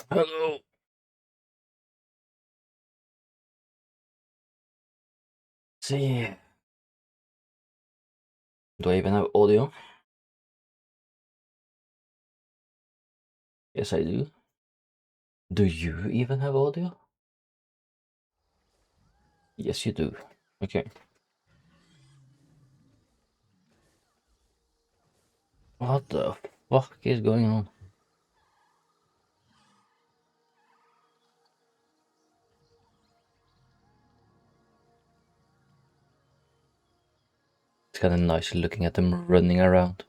Hello. See, do I even have audio? Yes, I do. Do you even have audio? Yes, you do. Okay. What the fuck is going on? It's kind of nice looking at them running around.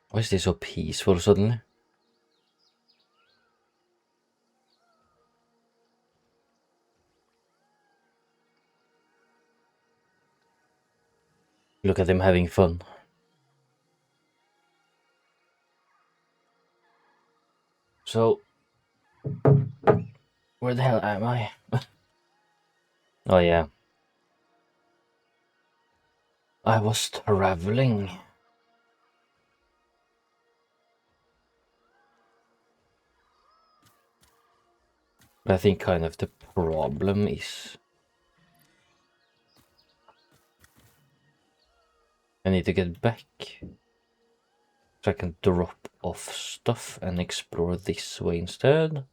Why is this so peaceful suddenly? Look at them having fun. So, where the hell am I? Oh yeah. I was traveling. I think kind of the problem is I need to get back so I can drop off stuff and explore this way instead.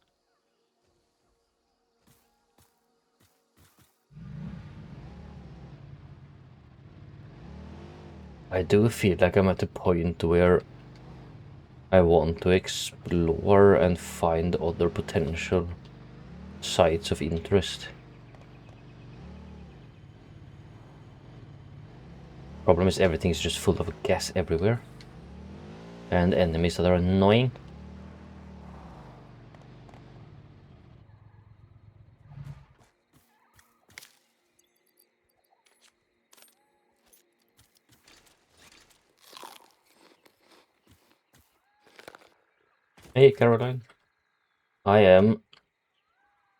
I do feel like I'm at the point where I want to explore and find other potential sites of interest. Problem is everything is just full of gas everywhere. And enemies that are annoying. Hey Caroline. I am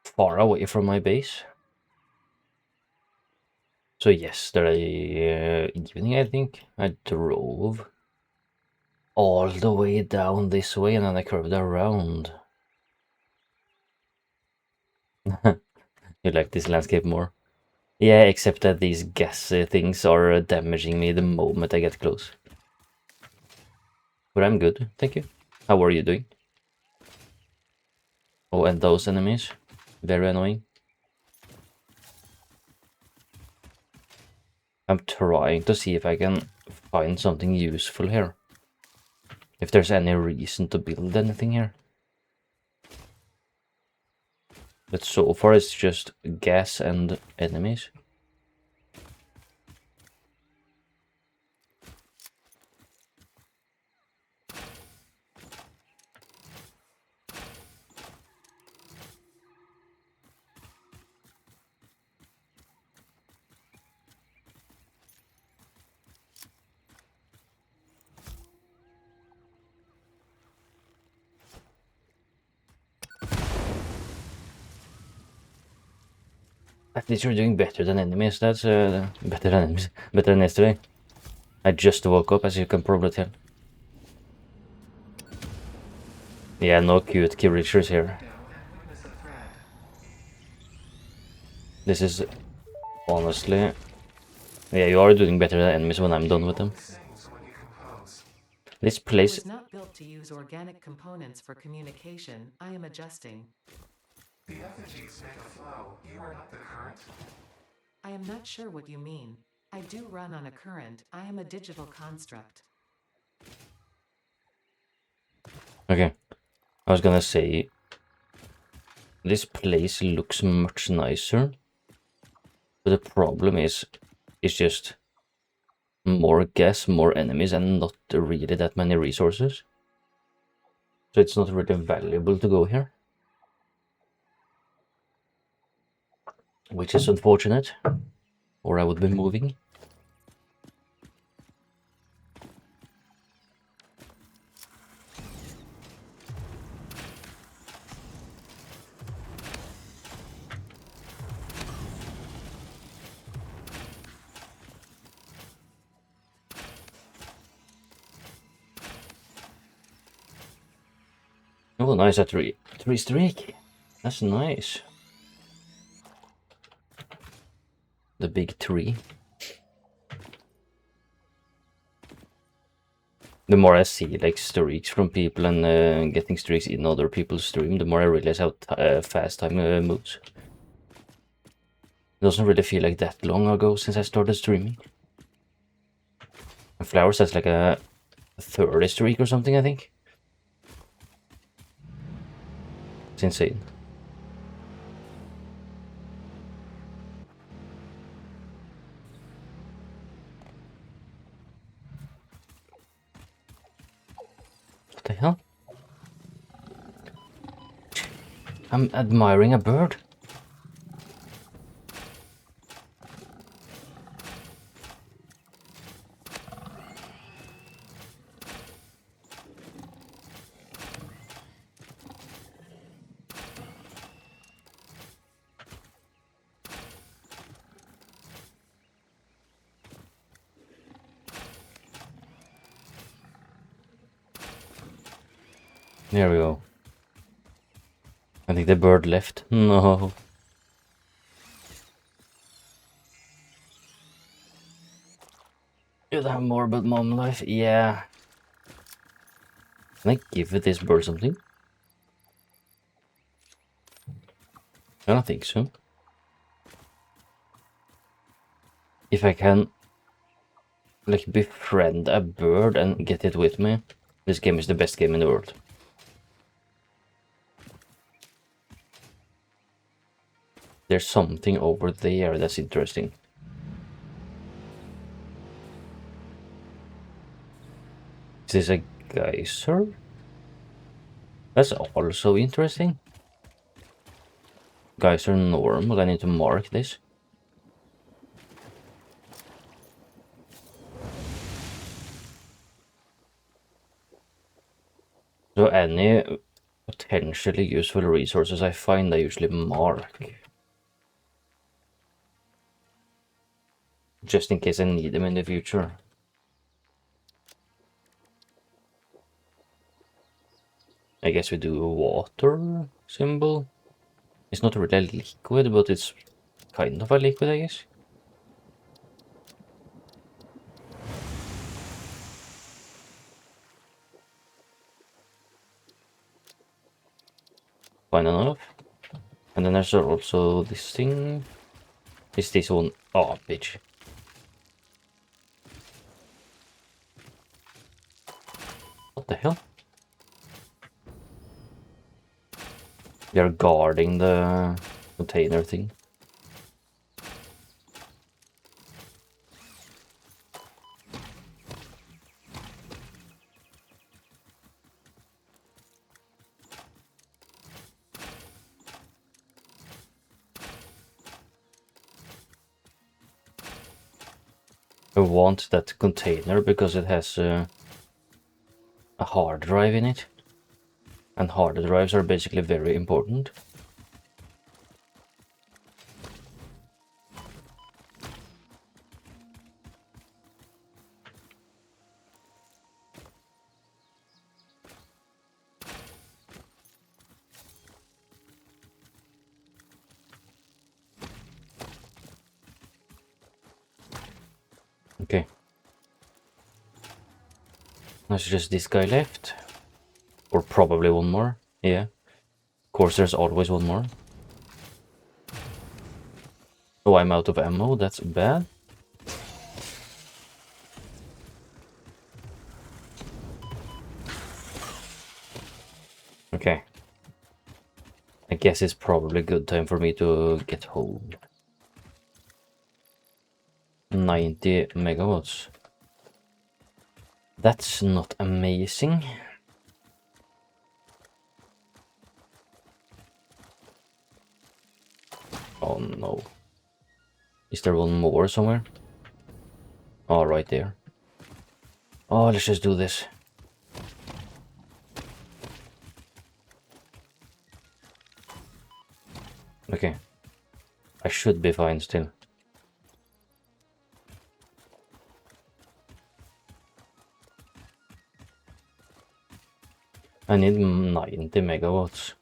far away from my base. So yesterday evening I think I drove all the way down this way and then I curved around. You like this landscape more? Yeah, except that these gas things are damaging me the moment I get close. But I'm good, thank you. How are you doing? Oh, and those enemies, very annoying. I'm trying to see if I can find something useful here. If there's any reason to build anything here. But so far it's just gas and enemies. At least you're doing better than enemies. That's better than enemies. Better than yesterday. I just woke up, as you can probably tell. Yeah, no cute creatures here. This is honestly... Yeah, you are doing better than enemies when I'm done with them. This place... It was not built to use organic components for communication. I am adjusting. The effigies make a flow. You are not the current? I am not sure what you mean. I do run on a current. I am a digital construct. Okay. I was gonna say... This place looks much nicer. But the problem is... It's just... More gas, more enemies, and not really that many resources. So it's not really valuable to go here. Which is unfortunate. Or I would be moving. Oh, nice, a three streak. That's nice. The big tree. The more I see like streaks from people and getting streaks in other people's stream, the more I realize how fast time moves. It doesn't really feel like that long ago since I started streaming. And Flowers has like a 30 streak or something, I think. It's insane. What the hell? I'm admiring a bird. There we go. I think the bird left. No. You'd have more but mom life? Yeah. Can I give this bird something? I don't think so. If I can like befriend a bird and get it with me, this game is the best game in the world. There's something over there that's interesting. Is this a geyser? That's also interesting. Geyser normal, I need to mark this. So any potentially useful resources I find, I usually mark. Just in case I need them in the future. I guess we do a water symbol. It's not really a liquid, but it's kind of a liquid, I guess. Fine enough. And then there's also this thing. Is this one? Oh, bitch. What the hell? They're guarding the container thing. I want that container because it has a hard drive in it. And hard drives are basically very important. Okay. There's just this guy left. Or probably one more. Yeah. Of course, there's always one more. Oh, I'm out of ammo. That's bad. Okay. I guess it's probably a good time for me to get home. 90 megawatts. That's not amazing. Oh no. Is there one more somewhere? Oh, right there. Oh, let's just do this. Okay. I should be fine still. I need 90 megawatts.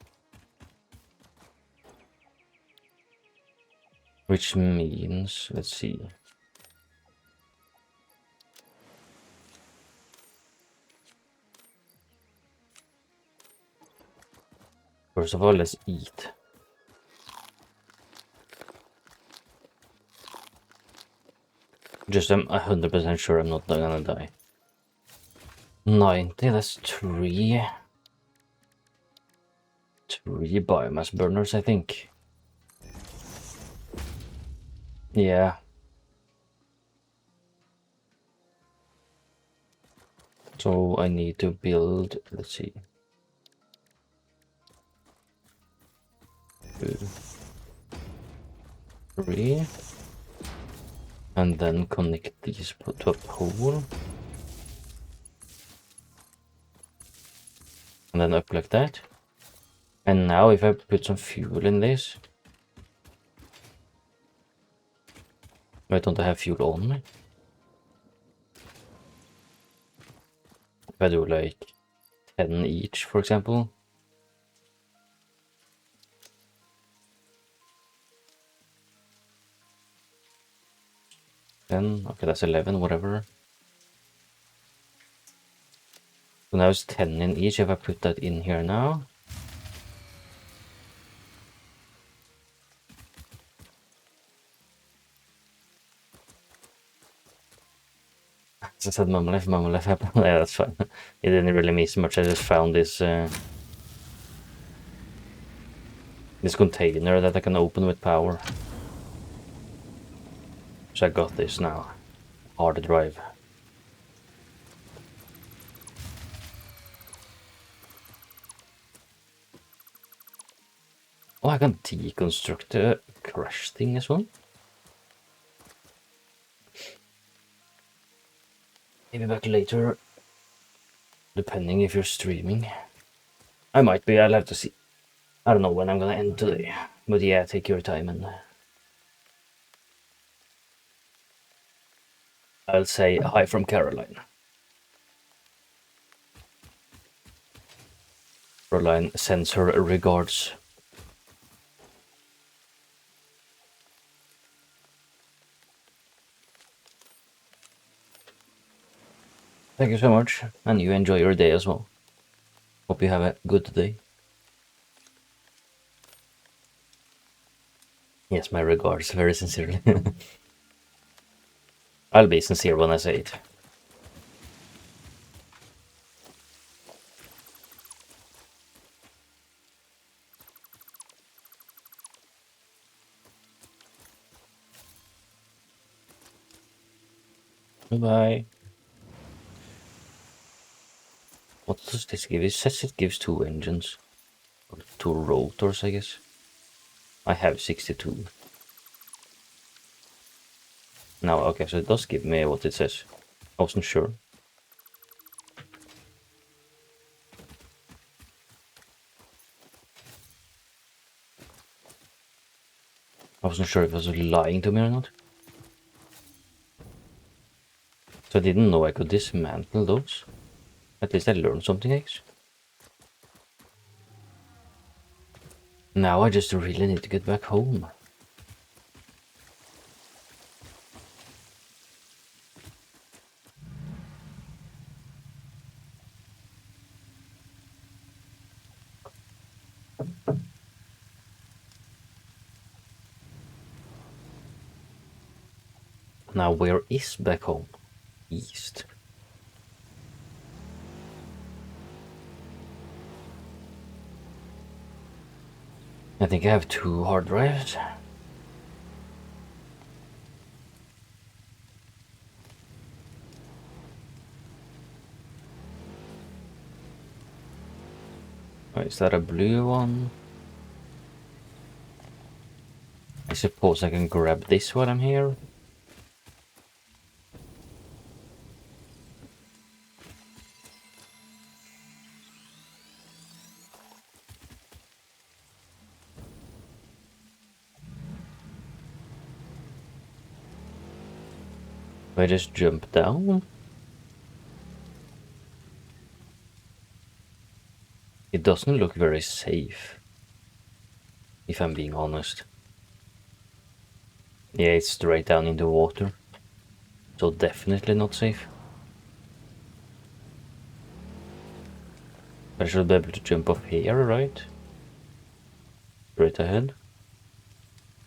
Which means, let's see. First of all, let's eat. Just I'm 100% sure I'm not gonna die. 90, that's three biomass burners, I think. Yeah. So I need to build, let's see. 2, 3. And then connect these to a pole. And then up like that. And now if I put some fuel in this. Why don't I have fuel on me? If I do like 10 each, for example. Then, okay, that's 11, whatever. So now it's 10 in each if I put that in here now. As I said, mum life happened. Yeah, that's fine. It didn't really miss much. I just found this this container that I can open with power. So I got this now. Hard drive. Oh, I can deconstruct the crash thing as well. Maybe back later, depending if you're streaming. I might be, I'll have to see. I don't know when I'm gonna end today. But yeah, take your time and I'll say hi from Caroline. Caroline sends her regards. Thank you so much, and you enjoy your day as well. Hope you have a good day. Yes, my regards, very sincerely. I'll be sincere when I say it. Bye. What does this give? It says it gives 2 engines. Or 2 rotors, I guess. I have 62. Now, okay, so it does give me what it says. I wasn't sure. I wasn't sure if it was lying to me or not. So I didn't know I could dismantle those. At least I learned something, I guess. Now I just really need to get back home. Now where is back home? East. I think I have 2 hard drives. Oh, is that a blue one? I suppose I can grab this while I'm here. If I just jump down. It doesn't look very safe, if I'm being honest. Yeah, it's straight down into water, so definitely not safe. I should be able to jump off here, right? Straight ahead.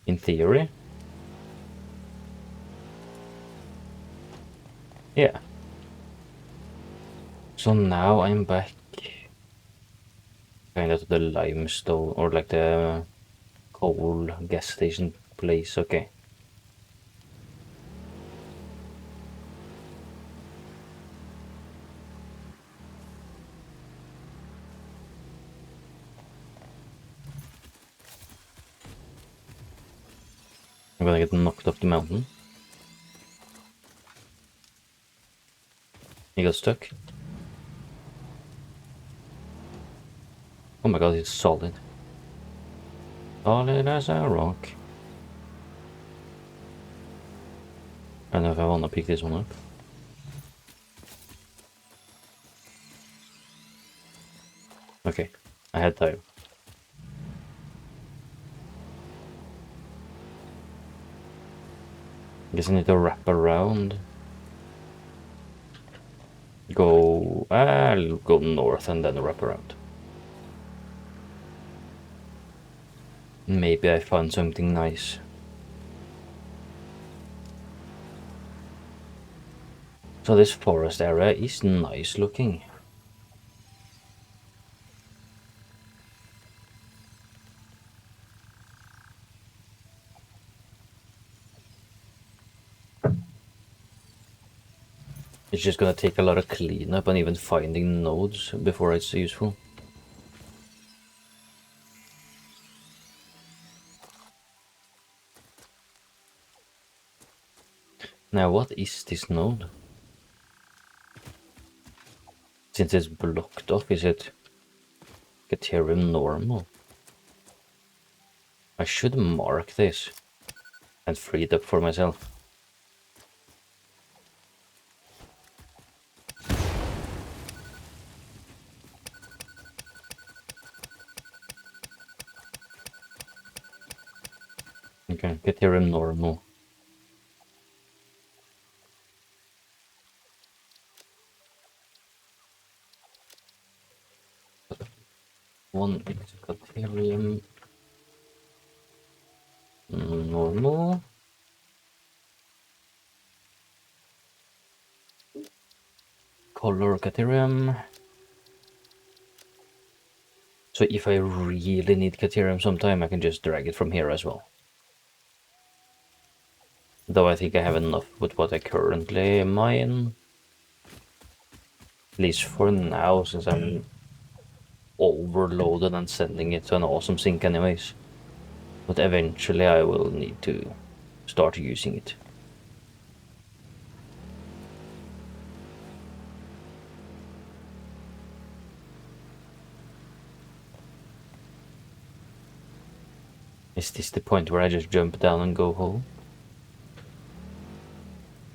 In theory. Yeah. So now I'm back kind of to the limestone, or like the coal gas station place. Okay. I'm gonna get knocked off the mountain. He got stuck. Oh my god, it's solid. Solid as a rock. I don't know if I wanna pick this one up. Okay, I had time. Guess I need to wrap around. I'll go north and then wrap around. Maybe I found something nice. So this forest area is nice looking. It's just gonna take a lot of cleanup and even finding nodes before it's useful. Now what is this node? Since it's blocked off, is it Caterium normal? I should mark this and free it up for myself. Okay, Caterium normal. One is Caterium normal. Color Caterium. So if I really need Caterium sometime, I can just drag it from here as well. Though I think I have enough with what I currently mine. At least for now, since I'm overloaded and sending it to an awesome sink anyways. But eventually I will need to start using it. Is this the point where I just jump down and go home?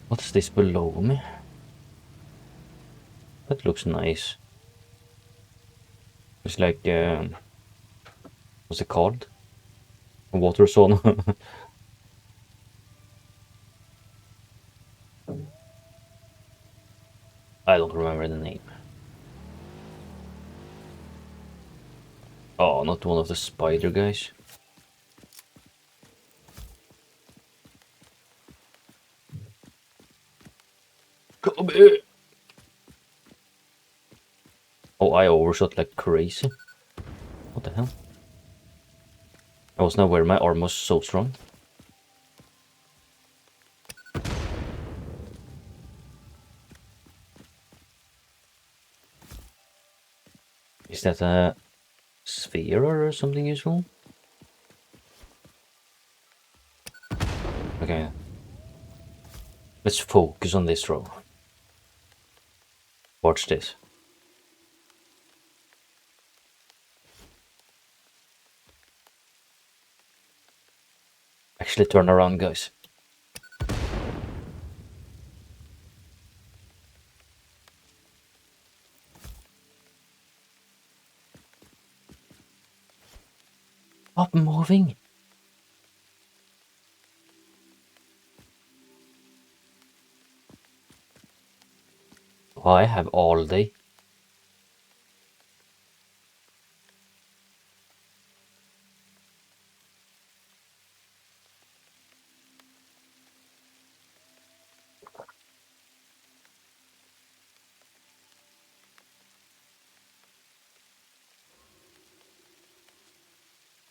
What's this below me? That looks nice. It's like, what's it called? A water sauna. I don't remember the name. Oh, not one of the spider guys. Come here! Oh, I overshot like crazy. What the hell? I was not aware my arm was so strong. Is that a sphere or something useful? Okay. Let's focus on this row. Watch this. Actually turn around, guys. Stop moving! Oh, I have all day.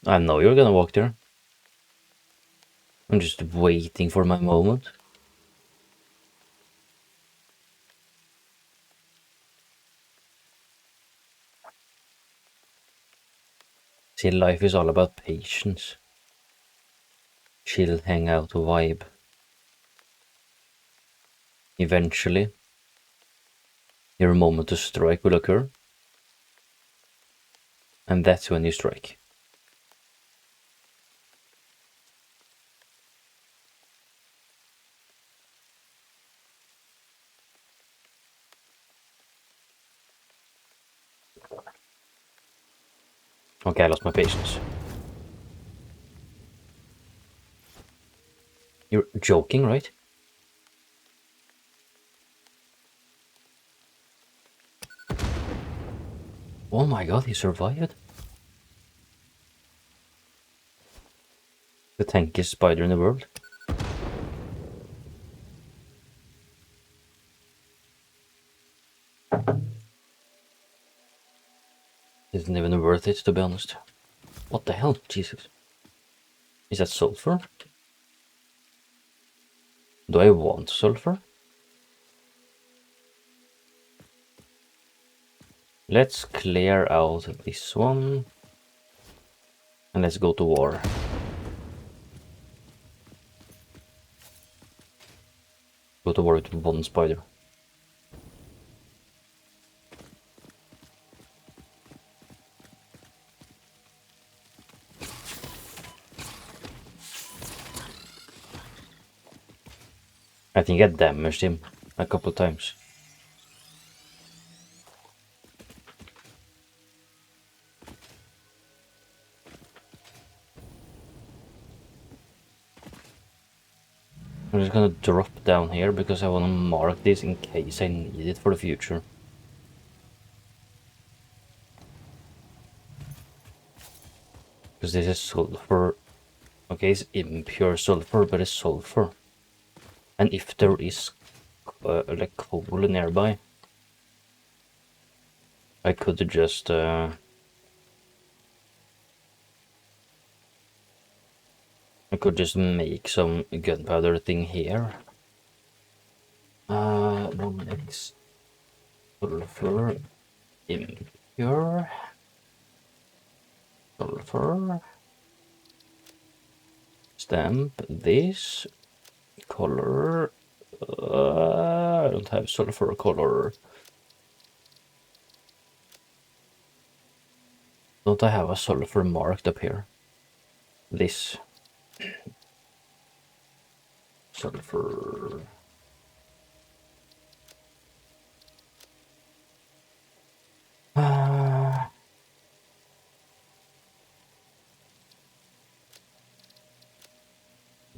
I know you're gonna walk there. I'm just waiting for my moment. See, life is all about patience. Chill, hang out, vibe. Eventually, your moment to strike will occur. And that's when you strike. Okay, I lost my patience. You're joking, right? Oh my god, he survived. The tankiest spider in the world. Isn't even worth it, to be honest. What the hell? Jesus. Is that sulfur? Do I want sulfur? Let's clear out this one. And let's go to war. Go to war with one spider. I think I damaged him a couple times. I'm just gonna drop down here because I wanna mark this in case I need it for the future. Because this is sulfur. Okay, it's impure sulfur, but it's sulfur. And if there is like coal nearby, I could just make some gunpowder thing here. 1x sulfur impure sulfur. Stamp this color. I don't have sulfur color. Don't I have a sulfur marked up here? This sulfur.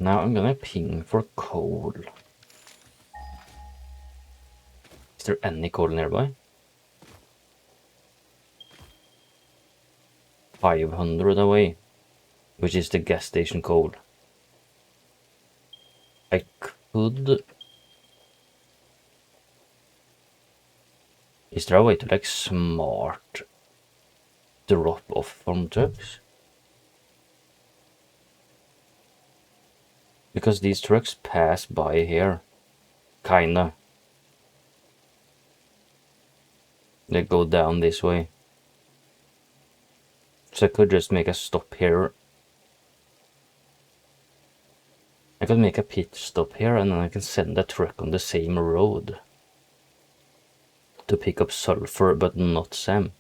Now I'm gonna ping for coal. Is there any coal nearby? 500 away, which is the gas station coal. I could... Is there a way to like smart drop off from trucks? Because these trucks pass by here. Kinda. They go down this way. So I could just make a stop here. I could make a pit stop here and then I can send a truck on the same road to pick up sulfur but not Sam.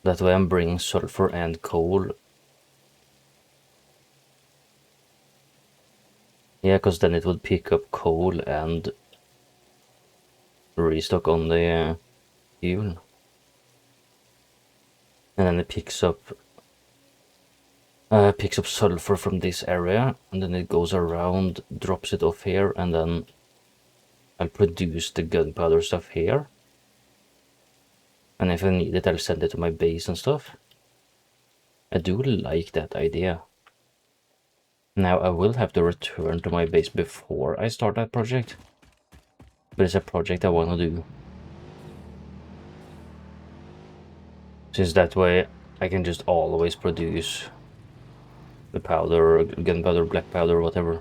That way I'm bringing sulfur and coal. Yeah, because then it would pick up coal and restock on the fuel. And then it picks up picks up sulfur from this area, and then it goes around, drops it off here, and then I'll produce the gunpowder stuff here. And if I need it, I'll send it to my base and stuff. I do like that idea. Now I will have to return to my base before I start that project. But it's a project I want to do. Since that way I can just always produce the powder, gunpowder, black powder, whatever.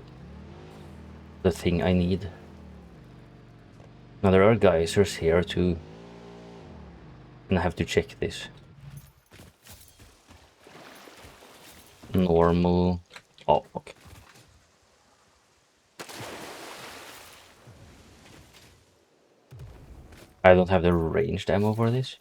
The thing I need. Now there are geysers here too. And I have to check this. Normal. Oh, okay. I don't have the ranged ammo for this.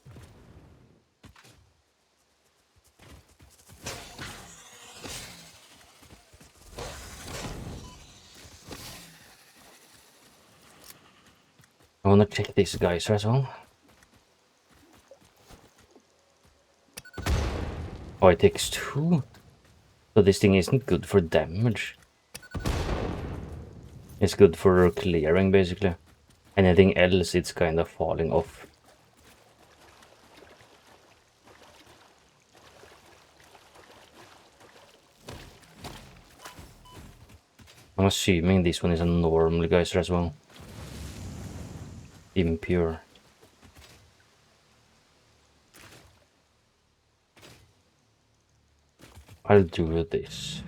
I wanna check this geyser as well. Oh, it takes 2. So this thing isn't good for damage. It's good for clearing, basically. Anything else, it's kind of falling off. I'm assuming this one is a normal geyser as well. Impure. I'll do this.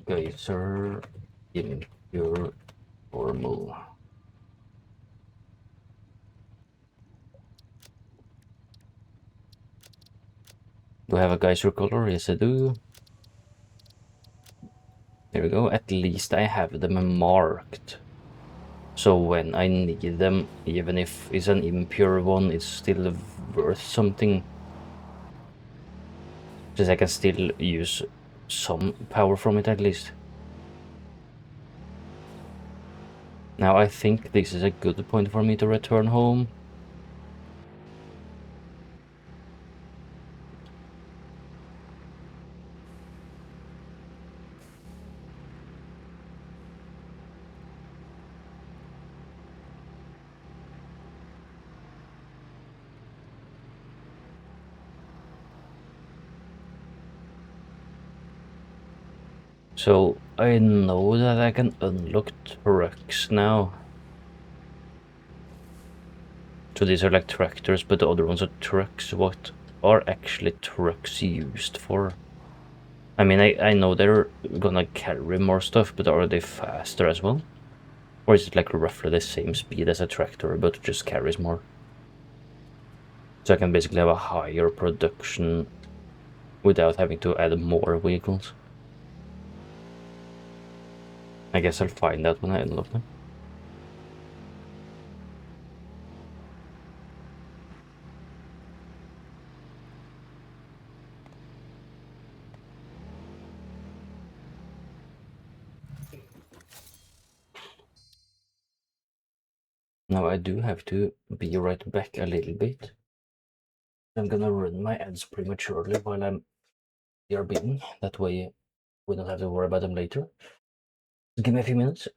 Geyser, impure, normal. Do I have a geyser color? Yes, I do. There we go. At least I have them marked. So when I need them, even if it's an impure one, it's still worth something. Just I can still use some power from it at least. Now I think this is a good point for me to return home. So I know that I can unlock trucks now. So these are like tractors, but the other ones are trucks. What are actually trucks used for? I mean, I know they're gonna carry more stuff, but are they faster as well? Or is it like roughly the same speed as a tractor, but just carries more? So I can basically have a higher production without having to add more vehicles. I guess I'll find out when I unlock them. Now I do have to be right back a little bit. I'm gonna run my ads prematurely while I'm BRBing. That way we don't have to worry about them later. Just give me a few minutes.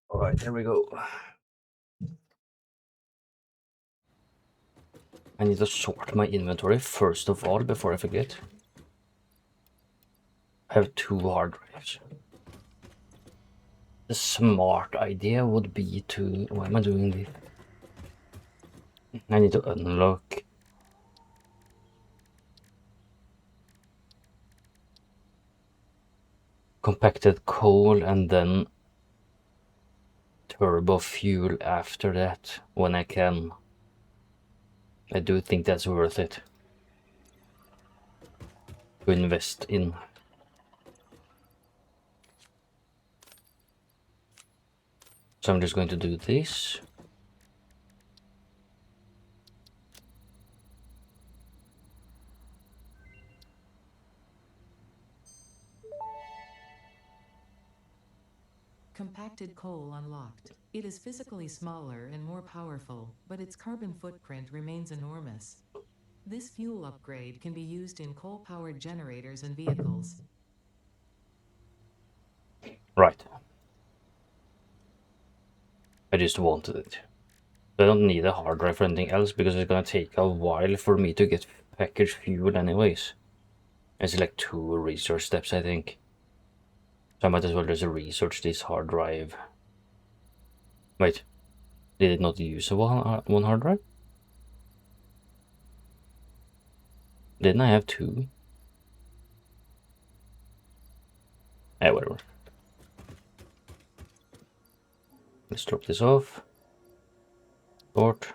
All right, here we go. I need to sort my inventory first of all before I forget. I have 2 hard drives. The smart idea would be to... Why am I doing this? I need to unlock compacted coal and then turbo fuel after that when I can. I do think that's worth it to invest in. So I'm just going to do this. Compacted coal unlocked. It is physically smaller and more powerful, but its carbon footprint remains enormous. This fuel upgrade can be used in coal-powered generators and vehicles. Right. I just wanted it. I don't need a hard drive for anything else because it's gonna take a while for me to get packaged fuel anyways. It's like 2 research steps, I think. So I might as well just research this hard drive. Wait, did it not use one hard drive? Didn't I have 2? Eh, whatever. Let's drop this off. Sort.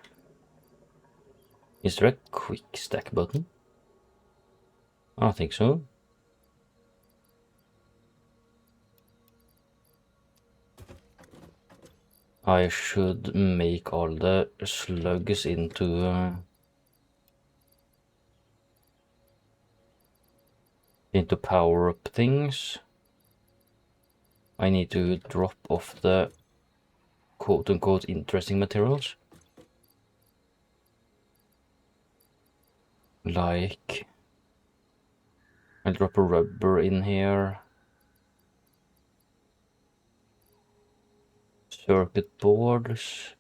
Is there a quick stack button? I don't think so. I should make all the slugs into power up things. I need to drop off the quote-unquote interesting materials. Like, I'll drop a rubber in here. Circuit boards.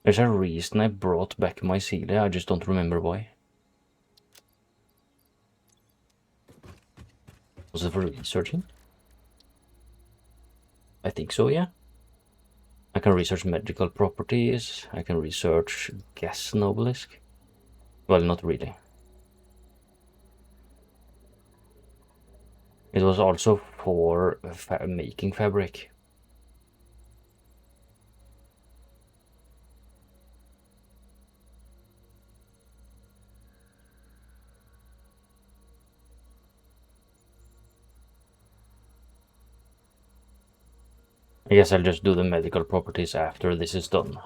There's a reason I brought back my Celia, I just don't remember why. Was it for researching? I think so, yeah. I can research medical properties. I can research gas obelisk. Well, not really. It was also for making fabric. I guess I'll just do the medical properties after this is done.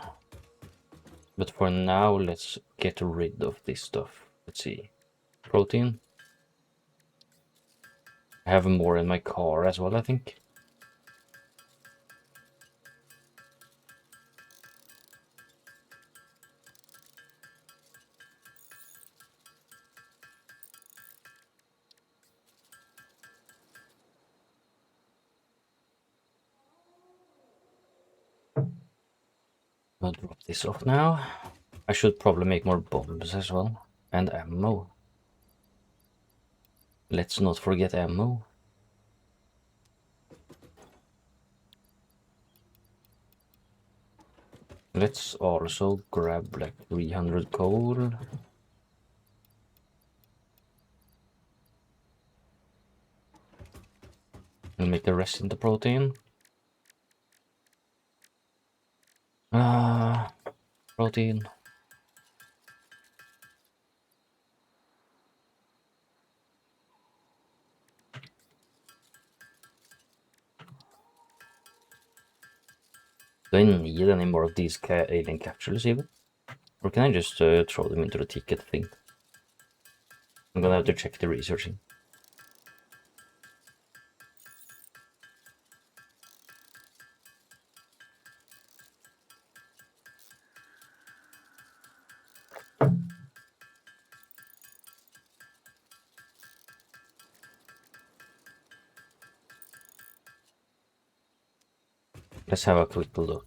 But for now, let's get rid of this stuff. Let's see. Protein. I have more in my car as well, I think. I'll drop this off now. I should probably make more bombs as well. And ammo. Let's not forget ammo. Let's also grab like 300 coal. And make the rest into protein. Protein. Do I need any more of these alien capsules even? Or can I just throw them into the ticket thing? I'm gonna have to check the researching. Let's have a quick look.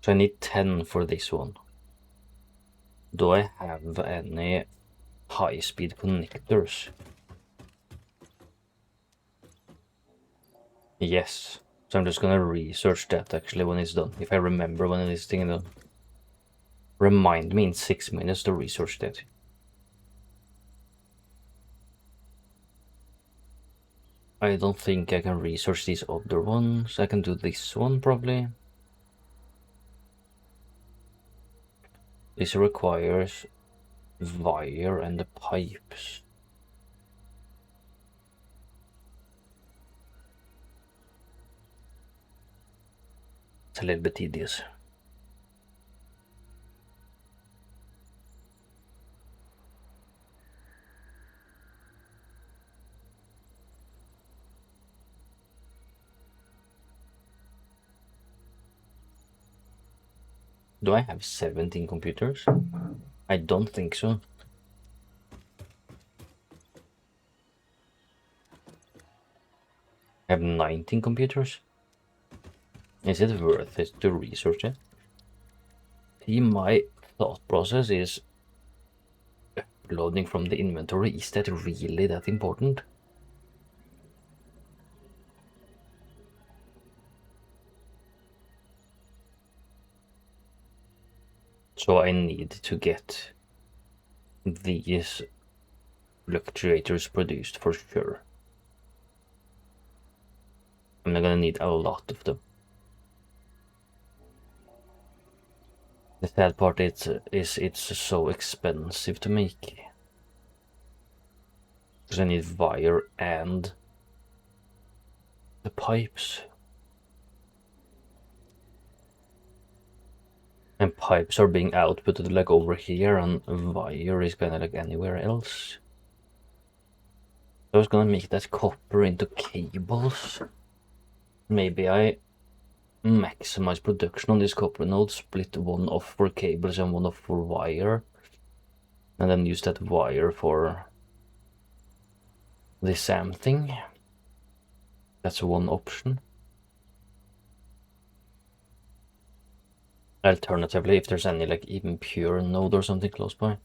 So I need 10 for this one. Do I have any high-speed connectors? Yes. So I'm just gonna research that actually when it's done. If I remember when this thing is done. Remind me in 6 minutes to research that. I don't think I can research these other ones. I can do this one probably. This requires wire and the pipes. It's a little bit tedious. Do I have 17 computers? I don't think so. I have 19 computers. Is it worth it to research it? See, my thought process is uploading from the inventory. Is that really that important? So I need to get these fluctuators produced for sure. I'm not gonna need a lot of them. The sad part is it's so expensive to make. Because I need wire and the pipes. And pipes are being outputted like over here, and wire is kinda like anywhere else. I was gonna make that copper into cables. Maybe I maximize production on this copper node, split one off for cables and one off for wire, and then use that wire for the SAM thing. That's one option. Alternatively, if there's any like even pure node or something close by.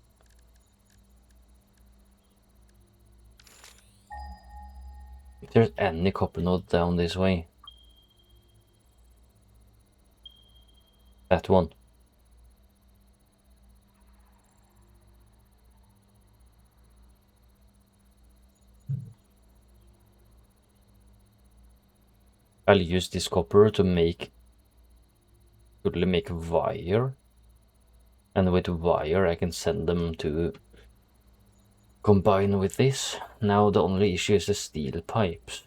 If there's any copper node down this way. That one. I'll use this copper to make wire, and with wire I can send them to combine with this. Now the only issue is the steel pipes.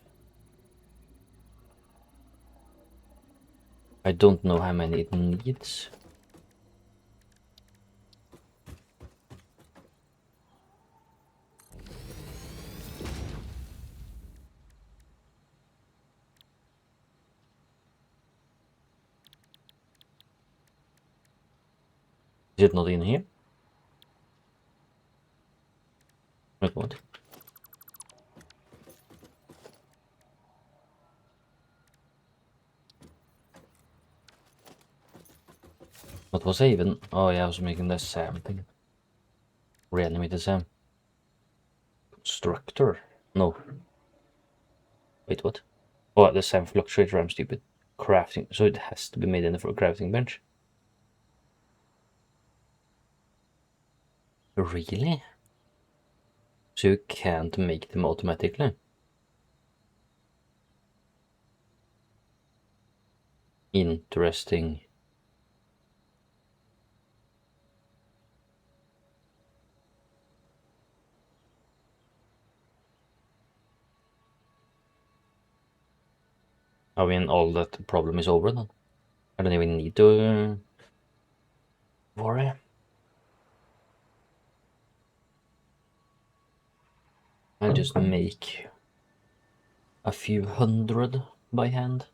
I don't know how many it needs. Is it not in here? Wait, what? What was I even? Oh yeah, I was making the Sam thing. Reanimated Sam. Constructor? No. Wait, what? Oh, the Sam fluctuator, I'm stupid. Crafting, so it has to be made in a crafting bench. Really? So you can't make them automatically? Interesting. I mean, all that problem is over then. I don't even need to worry. I'll just make a few hundred by hand.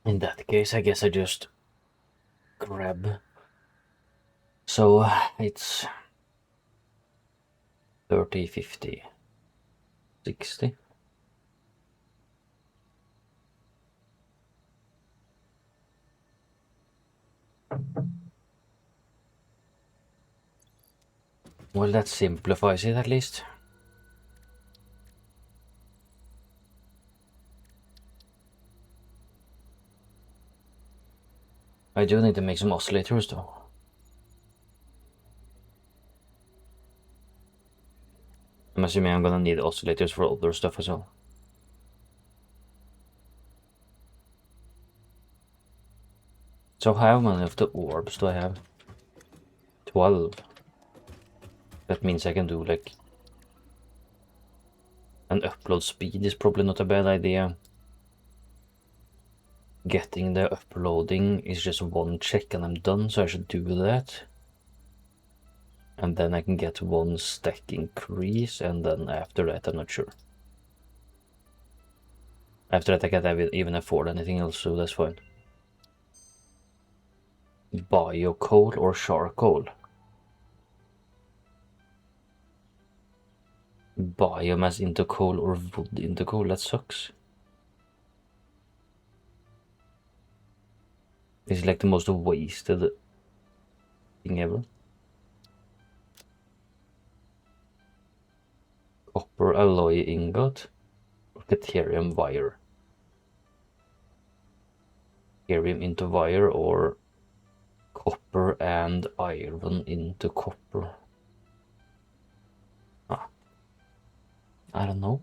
In that case, I guess I just grab. So it's 30, 50, 60. Well, that simplifies it at least. I do need to make some oscillators though. I'm assuming I'm gonna need oscillators for other stuff as well. So how many of the orbs do I have? 12. That means I can do like... An upload speed is probably not a bad idea. Getting the uploading is just one check and I'm done, so I should do that. And then I can get one stack increase, and then after that I'm not sure. After that I can't even afford anything else, so that's fine. Bio coal or charcoal? Biomass into coal or wood into coal, that sucks. This is like the most wasted thing ever. Copper alloy ingot or Ethereum wire. Ethereum into wire or copper and iron into copper. I don't know.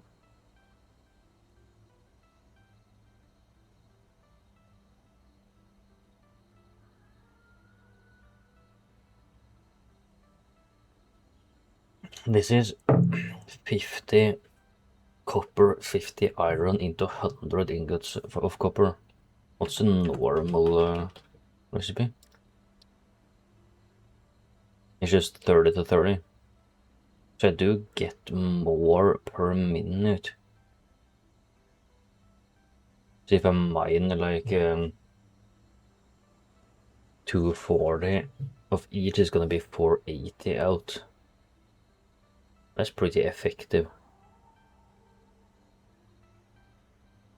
This is 50 copper, 50 iron into 100 ingots of copper. What's a normal recipe? It's just 30 to 30. So I do get more per minute. So if I mine like 240 of each, is gonna be 480 out. That's pretty effective.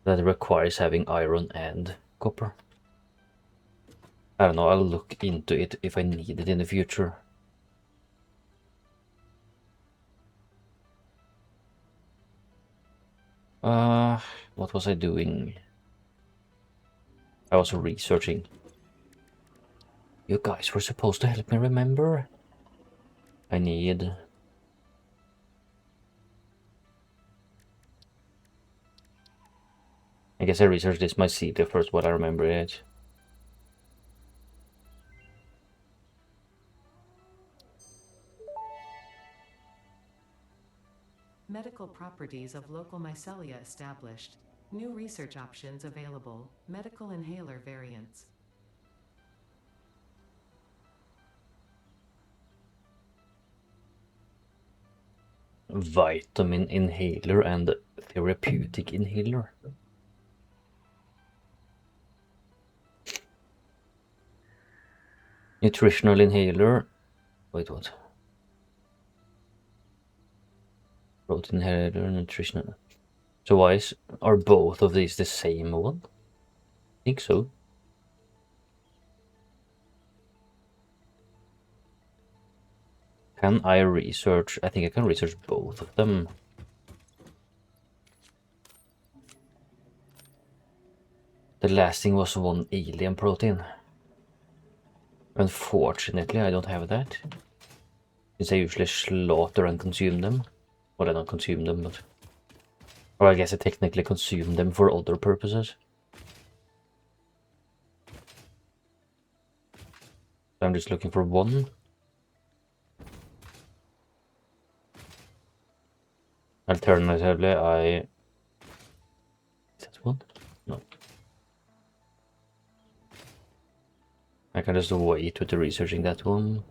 That requires having iron and copper. I don't know, I'll look into it if I need it in the future. What was I doing? I was researching. You guys were supposed to help me remember. I need... I guess I researched this myself first, what I remember it. Medical properties of local mycelia established. New research options available. Medical inhaler variants. Vitamin inhaler and therapeutic inhaler. Nutritional inhaler. Wait, what? Protein inhaler, nutritional. So are both of these the same one? I think so. Can I research? I think I can research both of them. The last thing was one alien protein. Unfortunately, I don't have that. Since I usually slaughter and consume them. Well, I don't consume them, but... Or I guess I technically consume them for other purposes. I'm just looking for one. Alternatively, Is that one? No. I can just wait with the researching that one.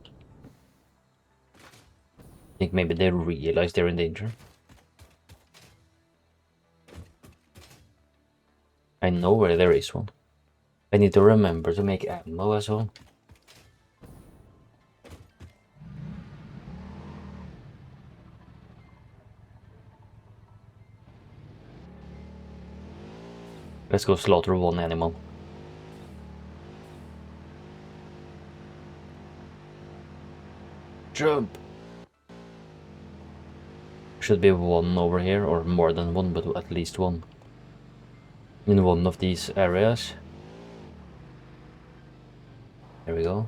I think maybe they realize they're in danger. I know where there is one. I need to remember to make ammo as well. Let's go slaughter one animal. Jump! Should be one over here, or more than one, but at least one. In one of these areas. There we go.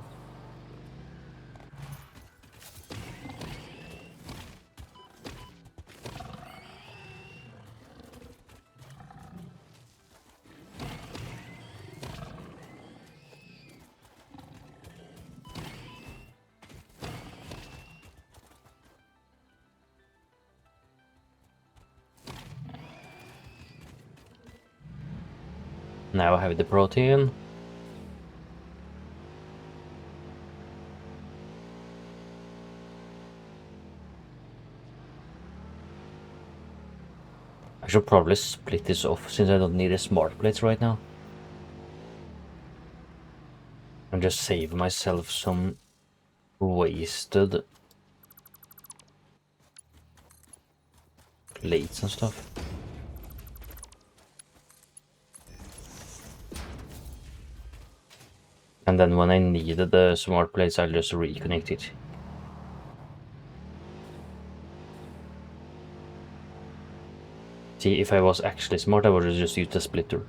Now I have the protein. I should probably split this off since I don't need a smart plates right now. And just save myself some wasted plates and stuff. And then when I needed the smart plates, I'll just reconnect it. See, if I was actually smart, I would have just used the splitter.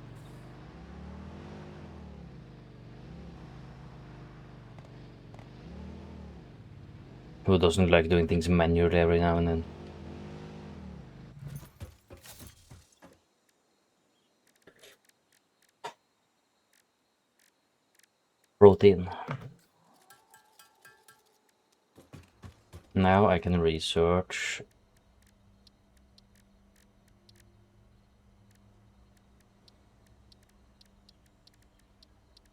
Who doesn't like doing things manually every now and then? Protein. Now I can research.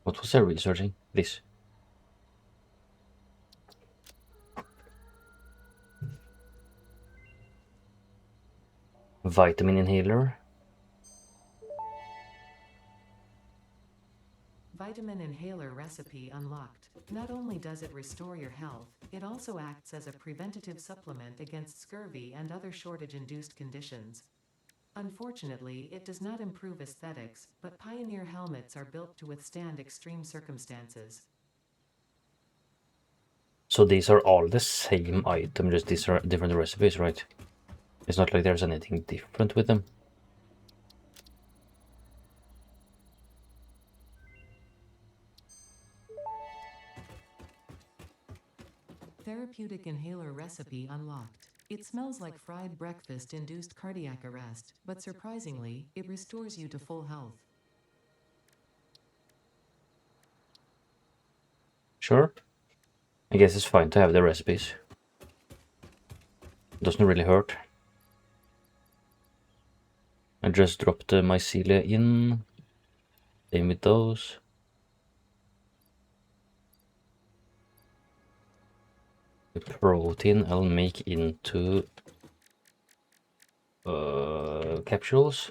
What was I researching? This. Vitamin inhaler. Vitamin inhaler recipe unlocked. Not only does it restore your health, it also acts as a preventative supplement against scurvy and other shortage-induced conditions. Unfortunately, it does not improve aesthetics, but Pioneer helmets are built to withstand extreme circumstances. So these are all the same item, just these are different recipes, right? It's not like there's anything different with them. Therapeutic inhaler recipe unlocked. It smells like fried breakfast-induced cardiac arrest, but surprisingly, it restores you to full health. Sure. I guess it's fine to have the recipes. Doesn't really hurt. I just dropped the mycelia in. Same with those. The protein I'll make into capsules.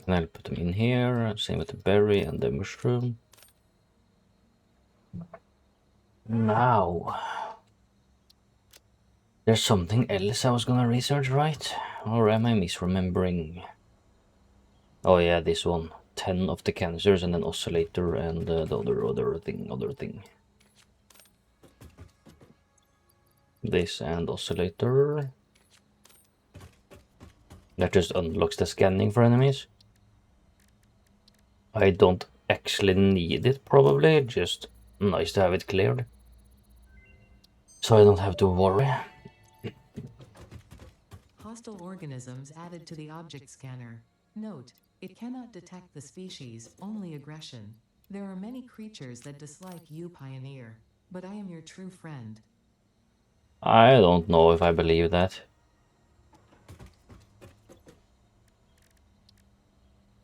And I'll put them in here. Same with the berry and the mushroom. Now, there's something else I was gonna research, right? Or am I misremembering? Oh yeah, this one. 10 of the cancers and an oscillator and the other thing. This and oscillator. That just unlocks the scanning for enemies. I don't actually need it, probably. Just nice to have it cleared. So I don't have to worry. Hostile organisms added to the object scanner. Note, it cannot detect the species, only aggression. There are many creatures that dislike you, Pioneer, but I am your true friend. I don't know if I believe that.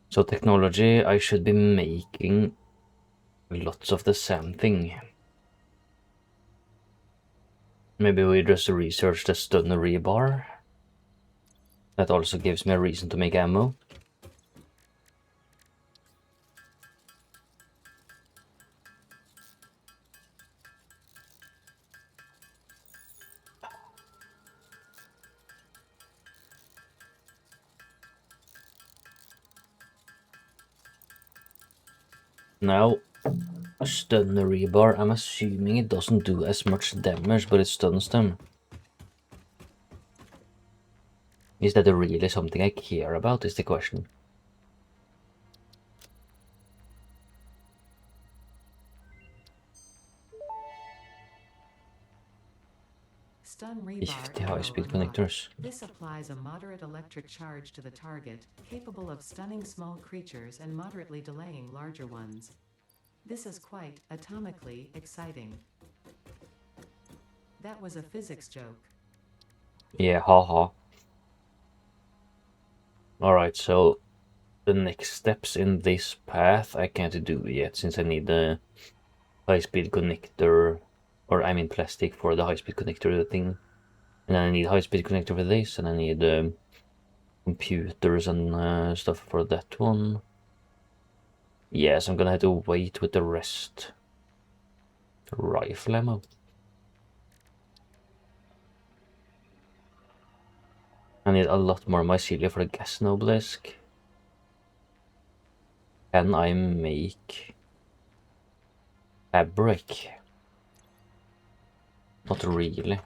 So technology, I should be making lots of the same thing. Maybe we just research the stun rebar. That also gives me a reason to make ammo. Now, stun rebar, I'm assuming it doesn't do as much damage, but it stuns them. Is that really something I care about, is the question. Stun rebar 50 ammo high-speed unlocked. connectors. This applies a moderate electric charge to the target, capable of stunning small creatures and moderately delaying larger ones. This is quite, atomically, exciting. That was a physics joke. Yeah, haha. Alright, so the next steps in this path I can't do yet, since I need the high-speed connector, or I mean plastic for the high-speed connector thing. And then I need high-speed connector for this, and I need computers and stuff for that one. Yes, I'm gonna have to wait with the rest. Rifle ammo. I need a lot more mycelia for the gas obelisk. Can I make fabric? Not really.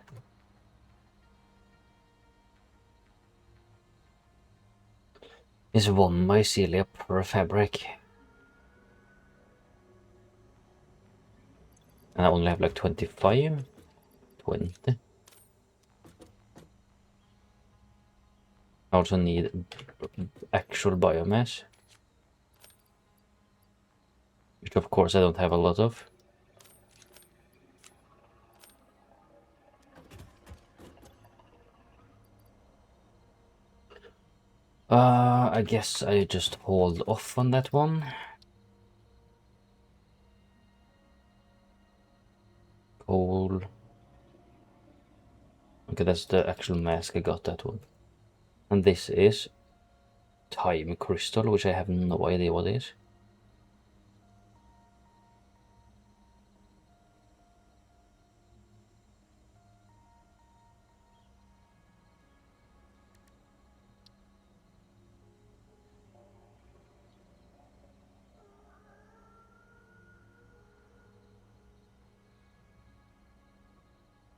Is one mycelia per fabric? And I only have like 25? 20? I also need actual biomass, which of course I don't have a lot of. I guess I just hold off on that one. Coal. Okay, that's the actual mask, I got that one. And this is time crystal, which I have no idea what is.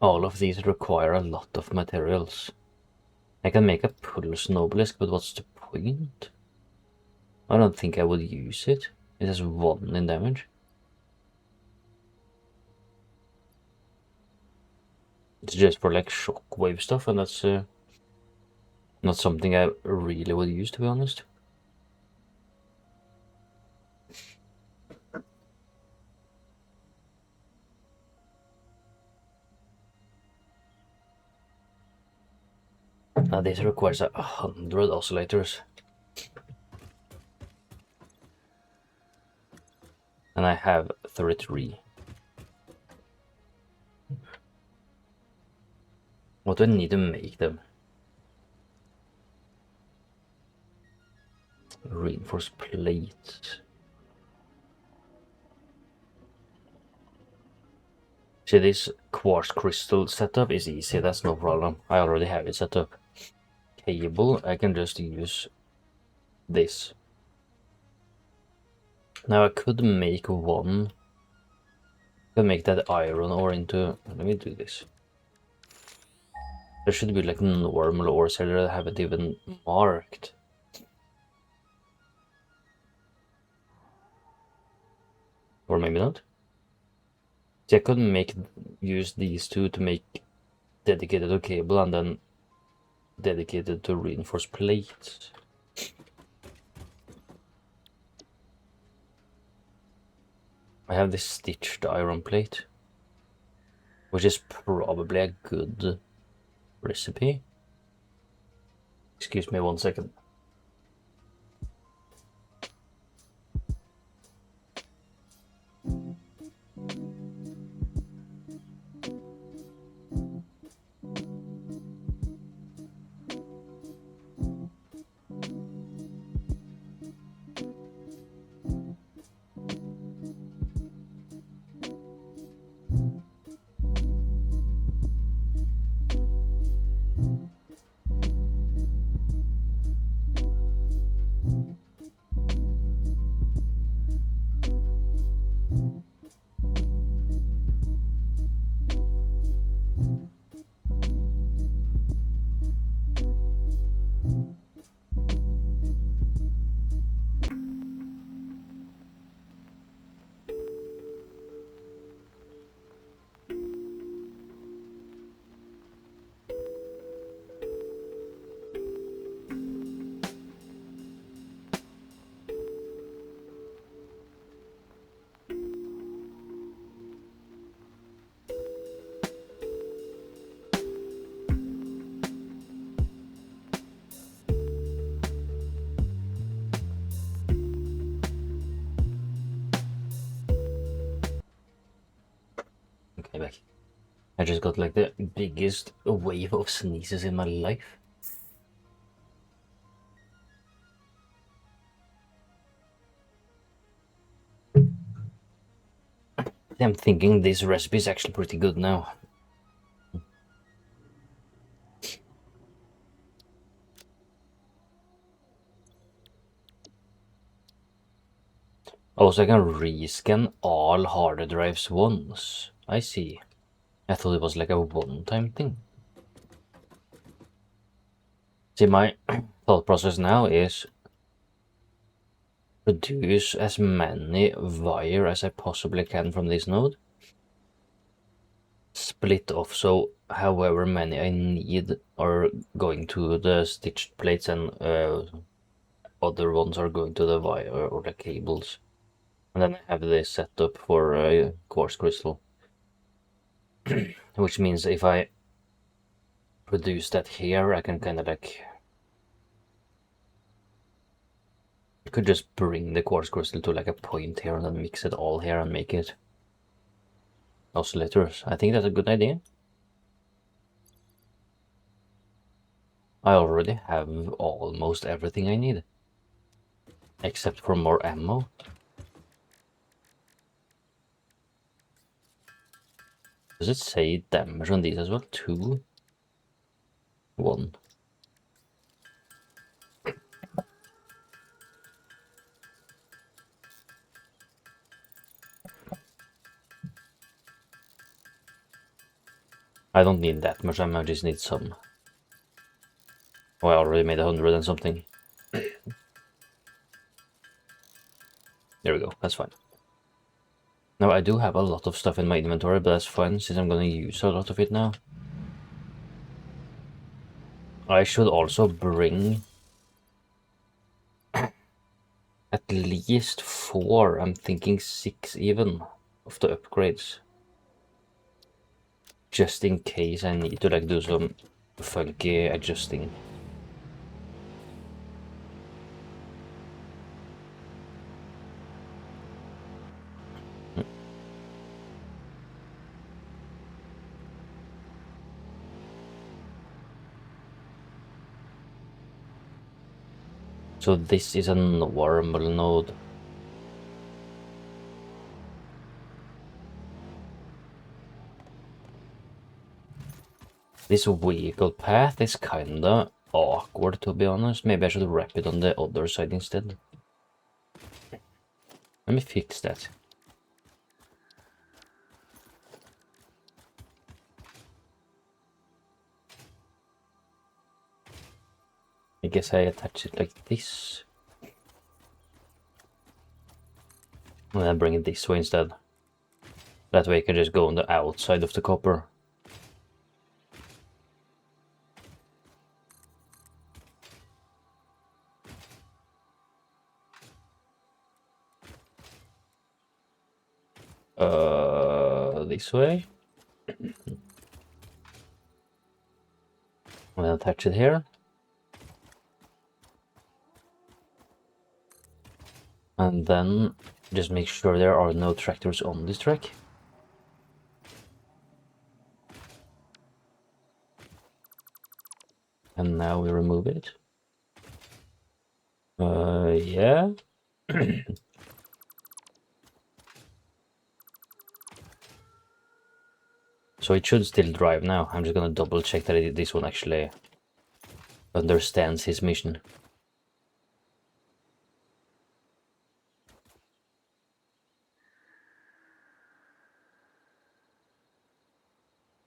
All of these require a lot of materials. I can make a pulse obelisk, but what's the point? I don't think I would use it. It has 1 in damage. It's just for like shockwave stuff, and that's not something I really would use, to be honest. Now this requires 100 oscillators. And I have 33. What do I need to make them? Reinforced plates. See, this quartz crystal setup is easy, that's no problem. I already have it set up. Cable, I can just use this. Now I could make one. I could make that iron ore into. Let me do this. There should be like normal ores here that I haven't even marked. Or maybe not. See, I could use these two to make dedicated to cable and then dedicated to reinforced plates. I have this stitched iron plate, which is probably a good recipe. Excuse me 1 second. Okay, back. I just got like the biggest wave of sneezes in my life. I'm thinking this recipe is actually pretty good now. Also, I can rescan all hard drives once. I see. I thought it was like a one-time thing. See, my thought process now is produce as many wire as I possibly can from this node. Split off, so however many I need are going to the stitched plates and other ones are going to the wire or the cables. And then I have this set up for quartz crystal. Which means if I produce that here, I can kind of like... I could just bring the quartz crystal to like a point here and then mix it all here and make it oscillators. I think that's a good idea. I already have almost everything I need. Except for more ammo. Does it say damage on these as well? 2? 1. I don't need that much ammo, I just need some. Oh, I already made 100 and something. There we go, that's fine. Now I do have a lot of stuff in my inventory, but that's fine since I'm gonna use a lot of it now. I should also bring at least 4, I'm thinking 6 even, of the upgrades. Just in case I need to like do some funky adjusting. So this is a normal node. This vehicle path is kinda awkward, to be honest. Maybe I should wrap it on the other side instead. Let me fix that. I guess I attach it like this. And then bring it this way instead. That way I can just go on the outside of the copper. This way. And then attach it here. And then just make sure there are no tractors on this track. And now we remove it. Yeah. So it should still drive now. I'm just gonna double check that this one actually understands his mission.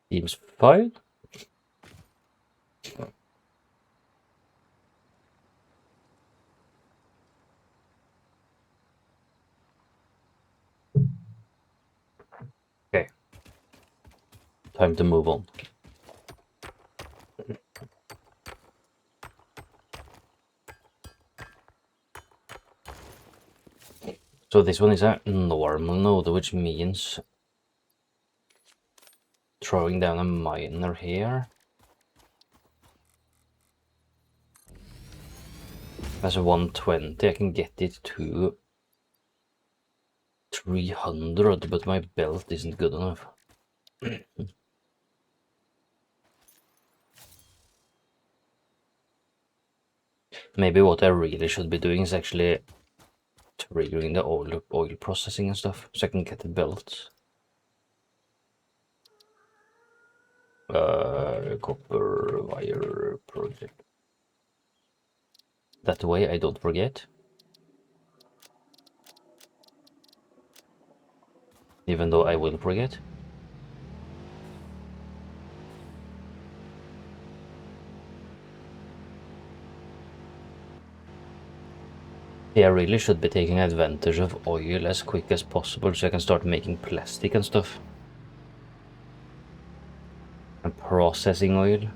Seems fine. Okay. Time to move on. So this one is a normal node, which means throwing down a miner here. As a 120, I can get it to 300, but my belt isn't good enough. Maybe what I really should be doing is actually triggering the oil processing and stuff, so I can get the belt. Copper wire project. That way I don't forget. Even though I will forget. Yeah, I really should be taking advantage of oil as quick as possible so I can start making plastic and stuff. And processing oil.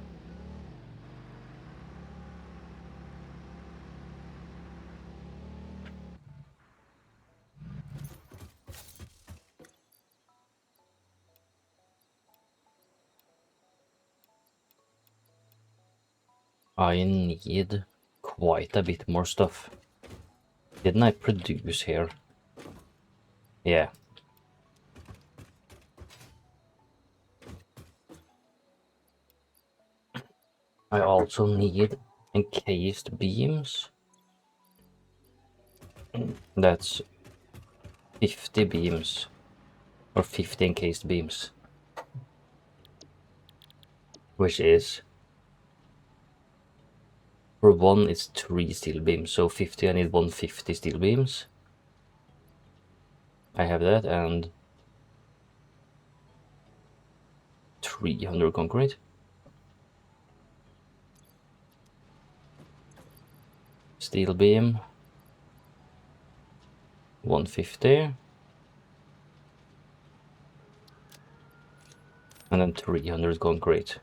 I need quite a bit more stuff. Didn't I produce here? Yeah. I also need encased beams. That's 50 beams. Or 50 encased beams. Which is... For one, it's 3 steel beams. So 50, I need 150 steel beams. I have that, and 300 concrete. Steel beam. 150. And then 300 concrete.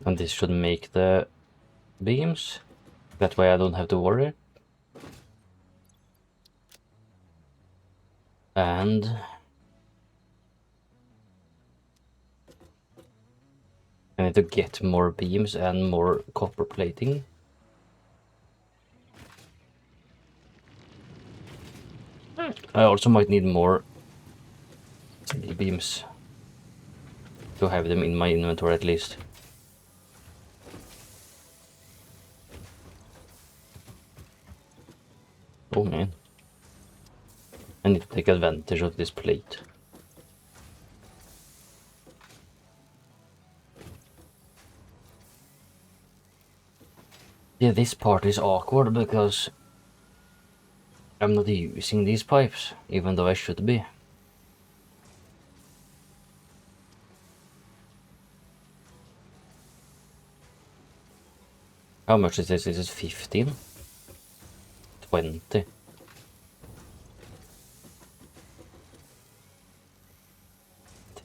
And this should make the beams. That way I don't have to worry. And I need to get more beams and more copper plating. I also might need more steel beams to have them in my inventory at least. Oh man. I need to take advantage of this plate. Yeah, this part is awkward because I'm not using these pipes, even though I should be. How much is this? Is it 15? 20?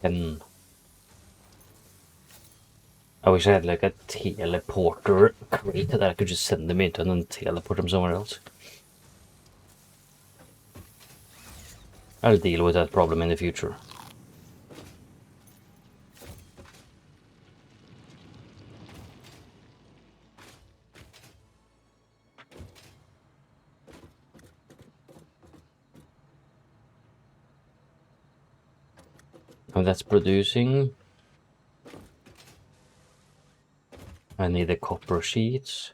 10. I wish I had like a teleporter crate that I could just send them into and then teleport them somewhere else. I'll deal with that problem in the future. And that's producing. I need the copper sheets.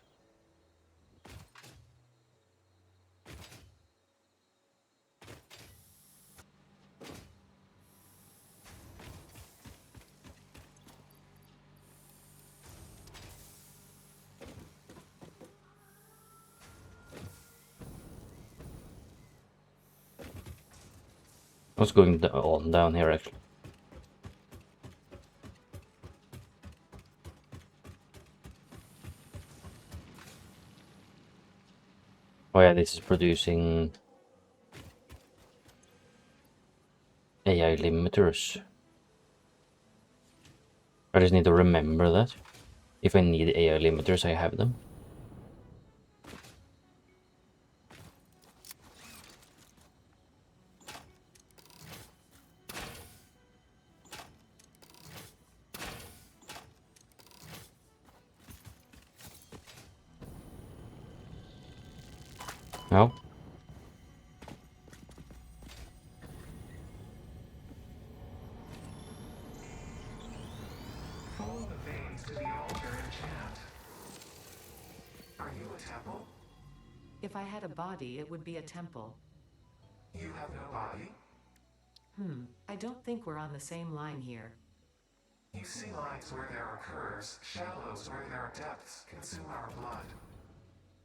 What's going on down here actually? Oh yeah, this is producing AI limiters. I just need to remember that. If I need AI limiters, I have them. No. Follow the veins to the altar and chant. Are you a temple? If I had a body, it would be a temple. You have no body? I don't think we're on the same line here. You see lines where there are curves, shallows where there are depths, consume our blood.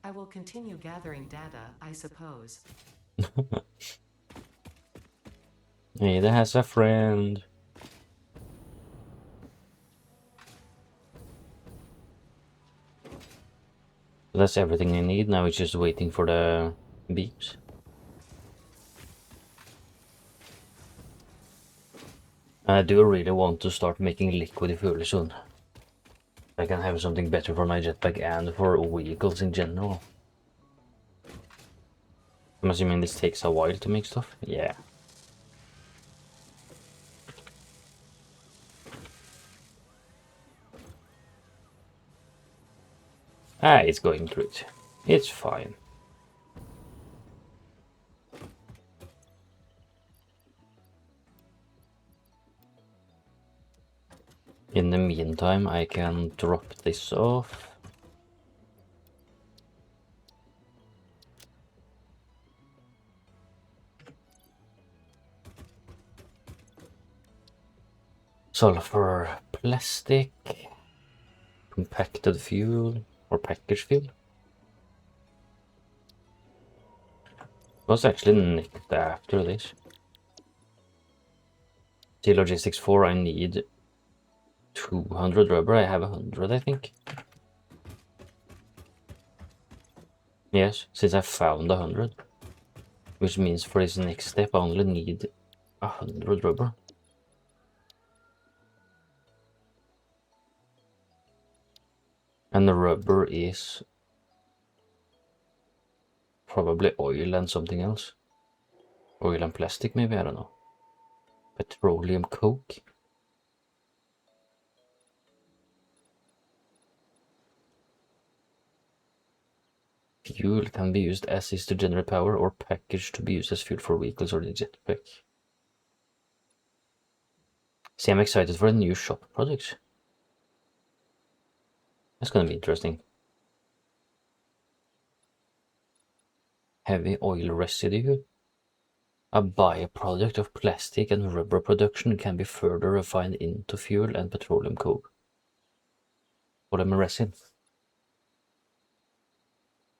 I will continue gathering data, I suppose. Ada has a friend. That's everything I need. Now it's just waiting for the beams. I do really want to start making liquid fuel soon. I can have something better for my jetpack and for vehicles in general. I'm assuming this takes a while to make stuff. Yeah. It's going through it. It's fine. In the meantime, I can drop this off. Sulfur plastic, compacted fuel, or packaged fuel. Was actually nicked after this. T Logistics 4, I need 200 rubber. I have 100, I think. Yes, since I found 100. Which means for this next step, I only need 100 rubber. And the rubber is probably oil and something else. Oil and plastic, maybe, I don't know. Petroleum coke. Fuel can be used as is to generate power or packaged to be used as fuel for vehicles or the jetpack. See, I'm excited for the new shop projects. That's gonna be interesting. Heavy oil residue. A byproduct of plastic and rubber production can be further refined into fuel and petroleum coke. Polymer resin.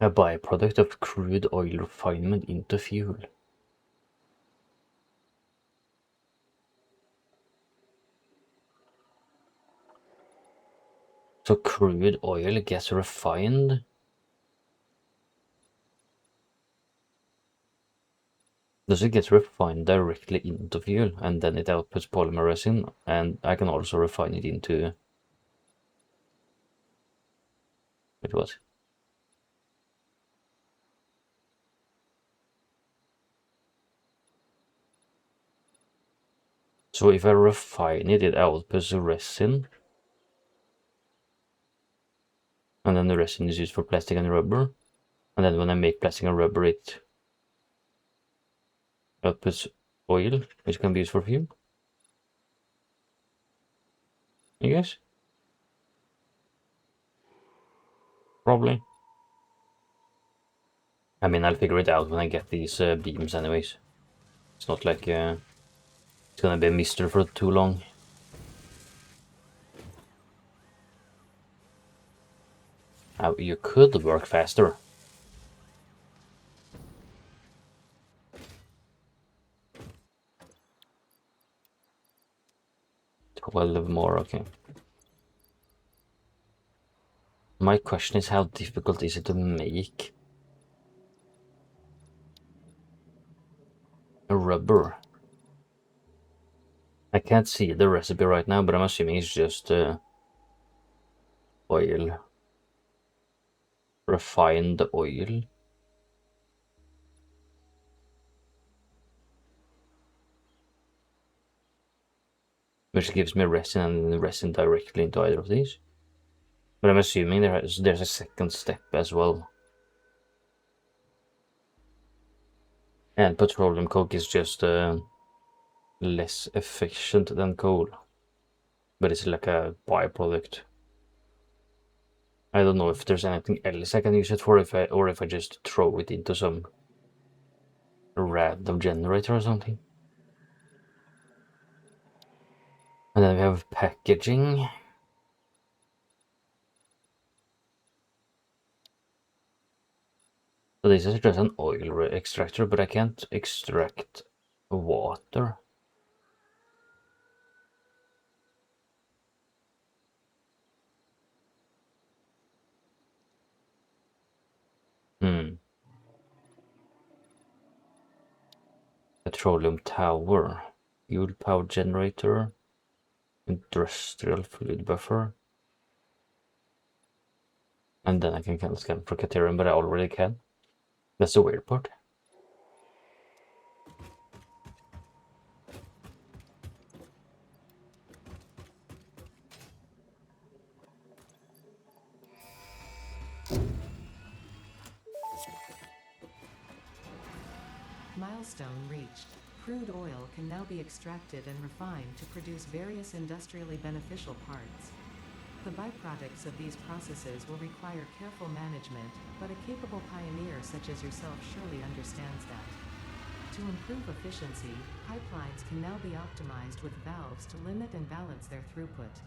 A byproduct of crude oil refinement into fuel. So crude oil gets refined. Does it get refined directly into fuel and then it outputs polymer resin, and I can also refine it into... Wait, what? So if I refine it, it outputs resin. And then the resin is used for plastic and rubber. And then when I make plastic and rubber, it outputs oil, which can be used for fuel. I guess. Probably. I mean, I'll figure it out when I get these beams anyways. It's not like it's gonna be a mystery for too long. You could work faster. 12 more, okay. My question is, how difficult is it to make a rubber? I can't see the recipe right now, but I'm assuming it's just oil. Refined oil. Which gives me resin and resin directly into either of these. But I'm assuming there's a second step as well. And petroleum coke is just less efficient than coal. But it's like a byproduct. I don't know if there's anything else I can use it for, or if I just throw it into some random generator or something. And then we have packaging. So this is just an oil extractor, but I can't extract water. Petroleum tower, fuel power generator, industrial fluid buffer. And then I can scan for Caterium, but I already can. That's the weird part. Milestone reached. Crude oil can now be extracted and refined to produce various industrially beneficial parts. The byproducts of these processes will require careful management, but a capable pioneer such as yourself surely understands that. To improve efficiency, pipelines can now be optimized with valves to limit and balance their throughput.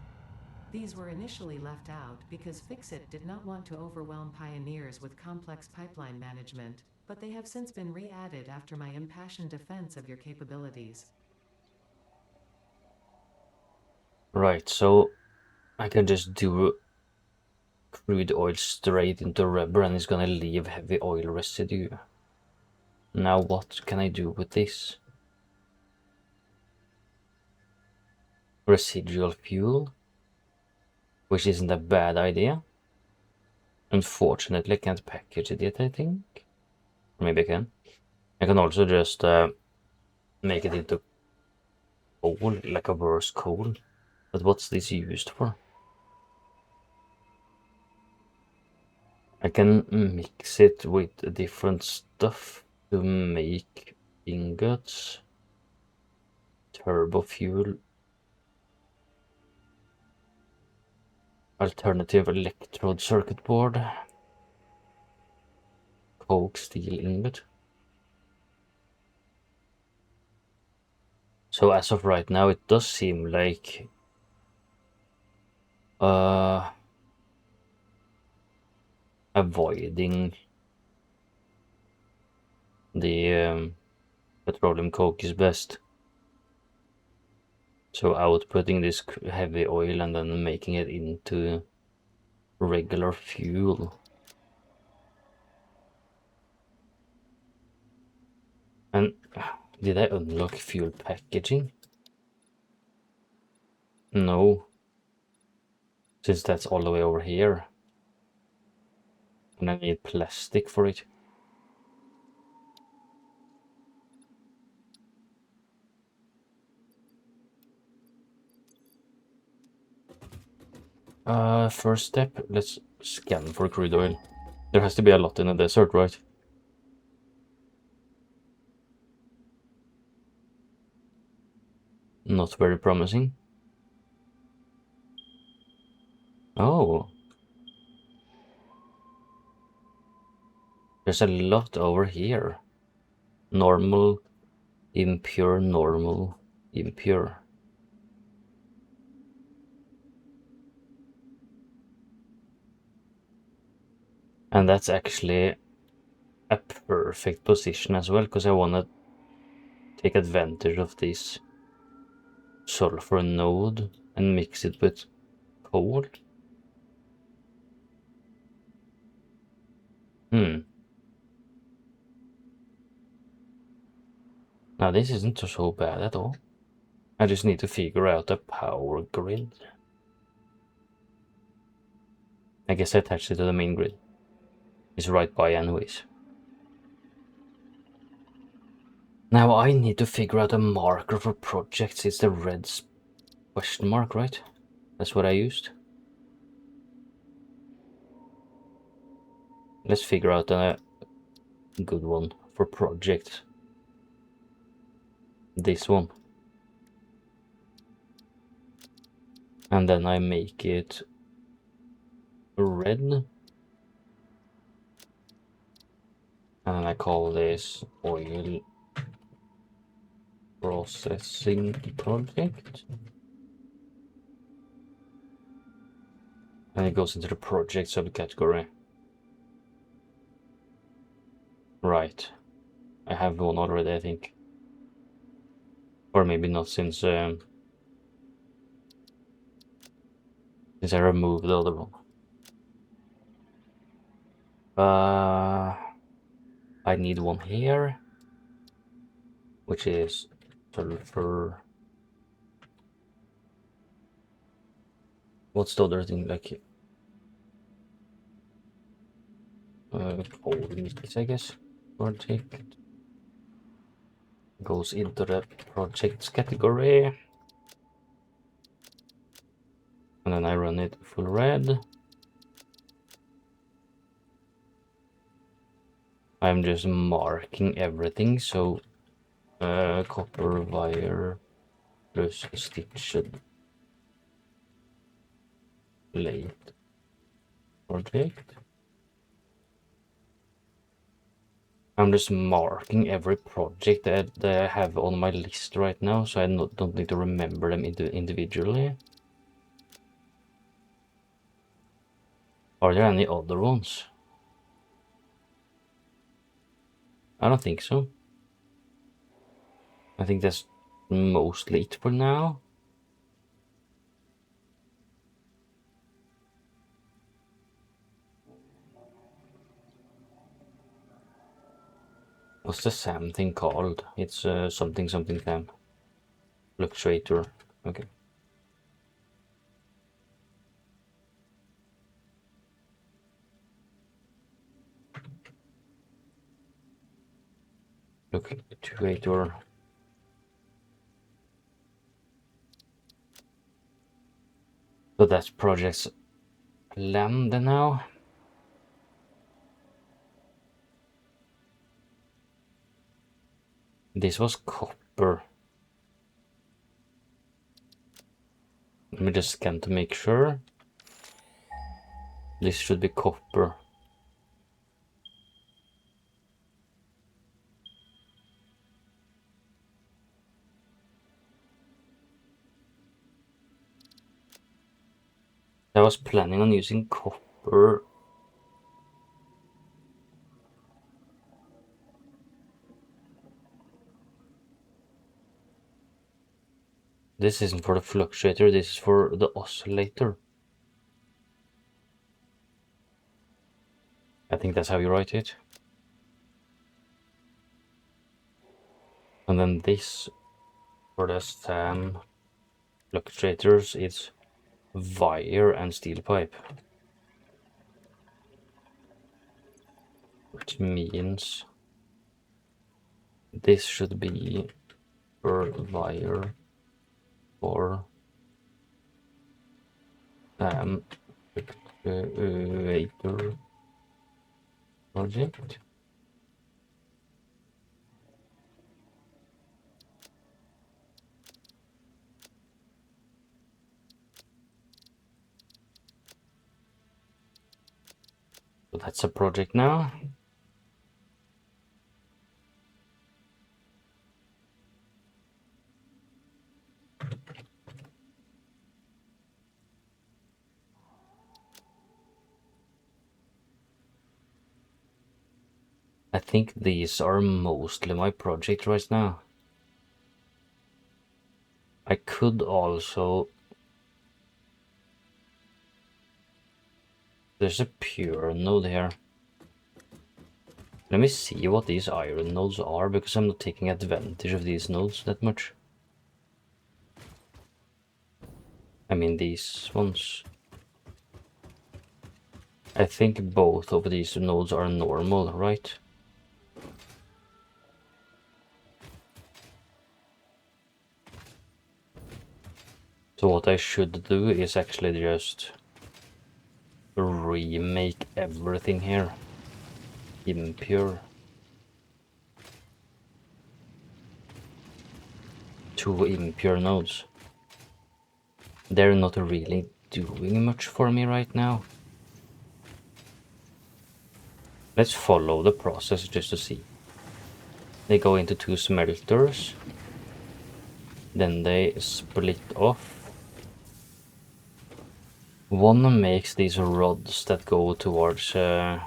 These were initially left out because Fixit did not want to overwhelm pioneers with complex pipeline management, but they have since been re-added after my impassioned defense of your capabilities. Right, so I can just do crude oil straight into rubber and it's gonna leave heavy oil residue. Now what can I do with this? Residual fuel, which isn't a bad idea. Unfortunately, I can't package it yet, I think. Maybe I can. I can also just make it into coal, like a worse coal. But what's this used for? I can mix it with different stuff to make ingots, turbo fuel, alternative electrode circuit board, coke steel ingot. So as of right now, it does seem like avoiding the petroleum coke is best. So outputting this heavy oil and then making it into regular fuel. And did I unlock fuel packaging? No, since that's all the way over here. And I need plastic for it. First step, let's scan for crude oil. There has to be a lot in the desert, right? Not very promising. Oh. There's a lot over here. Normal, impure, normal, impure. And that's actually a perfect position as well, because I want to take advantage of this sulfur node and mix it with coal. Now this isn't so bad at all. I just need to figure out a power grid. I guess I attached it to the main grid. It's right by anyways. Now I need to figure out a marker for projects. It's the red question mark, right? That's what I used. Let's figure out a good one for projects. This one. And then I make it red. And I call this oil processing project. And it goes into the project subcategory. Right. I have one already, I think. Or maybe not, since I removed the other one. I need one here, which is sulfur. What's the other thing, like coal mix, I guess. Project goes into the projects category, and then I run it full red. I'm just marking everything, so copper wire plus stitched plate project. I'm just marking every project that I have on my list right now, so I don't need to remember them individually. Are there any other ones? I don't think so. I think that's mostly it for now. What's the SAM thing called? It's something SAM. Fluctuator. Okay. Fluctuator. So that's project's land now. This was copper. Let me just scan to make sure. This should be copper. I was planning on using copper. This isn't for the fluctuator, this is for the oscillator. I think that's how you write it. And then this for the SAM fluctuators is wire and steel pipe. Which means this should be for wire or fluctuator project. So that's a project now. I think these are mostly my project right now. I could also... There's a pure node here. Let me see what these iron nodes are, because I'm not taking advantage of these nodes that much. I mean these ones. I think both of these nodes are normal, right? So what I should do is actually just remake everything here impure. 2 impure nodes. They're not really doing much for me right now. Let's follow the process just to see. They go into 2 smelters. Then they split off. One makes these rods that go towards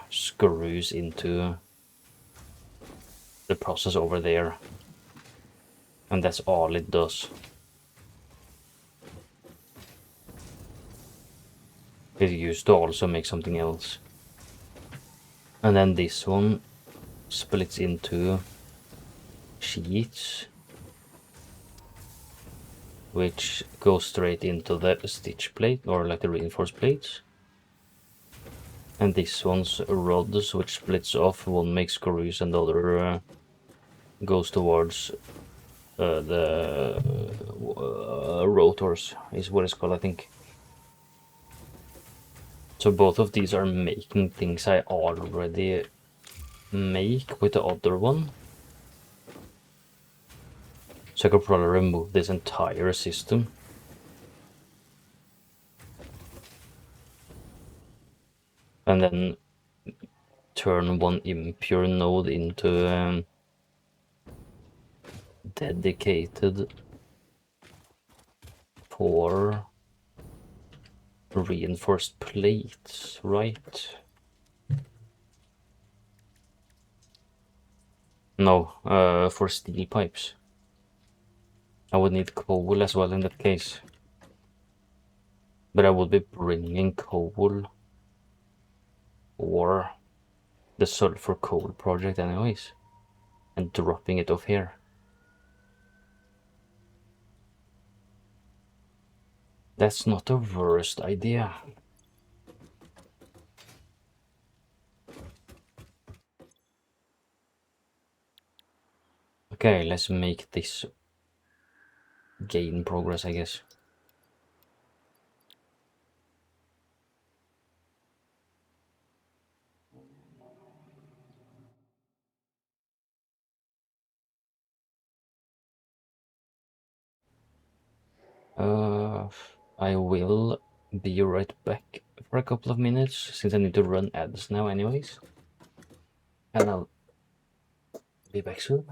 screws into the process over there. And that's all it does. It used to also make something else. And then this one splits into sheets, which goes straight into the stitch plate, or like the reinforced plates. And this one's rods, which splits off. One makes screws and the other goes towards the rotors, is what it's called, I think. So both of these are making things I already make with the other one. So I could probably remove this entire system. And then turn one impure node into dedicated for reinforced plates, right? No, for steel pipes. I would need coal as well in that case. But I would be bringing coal or the sulfur coal project anyways. and dropping it off here. That's not the worst idea. Okay, let's make this gain progress, I guess. I will be right back for a couple of minutes, since I need to run ads now anyways. And I'll be back soon.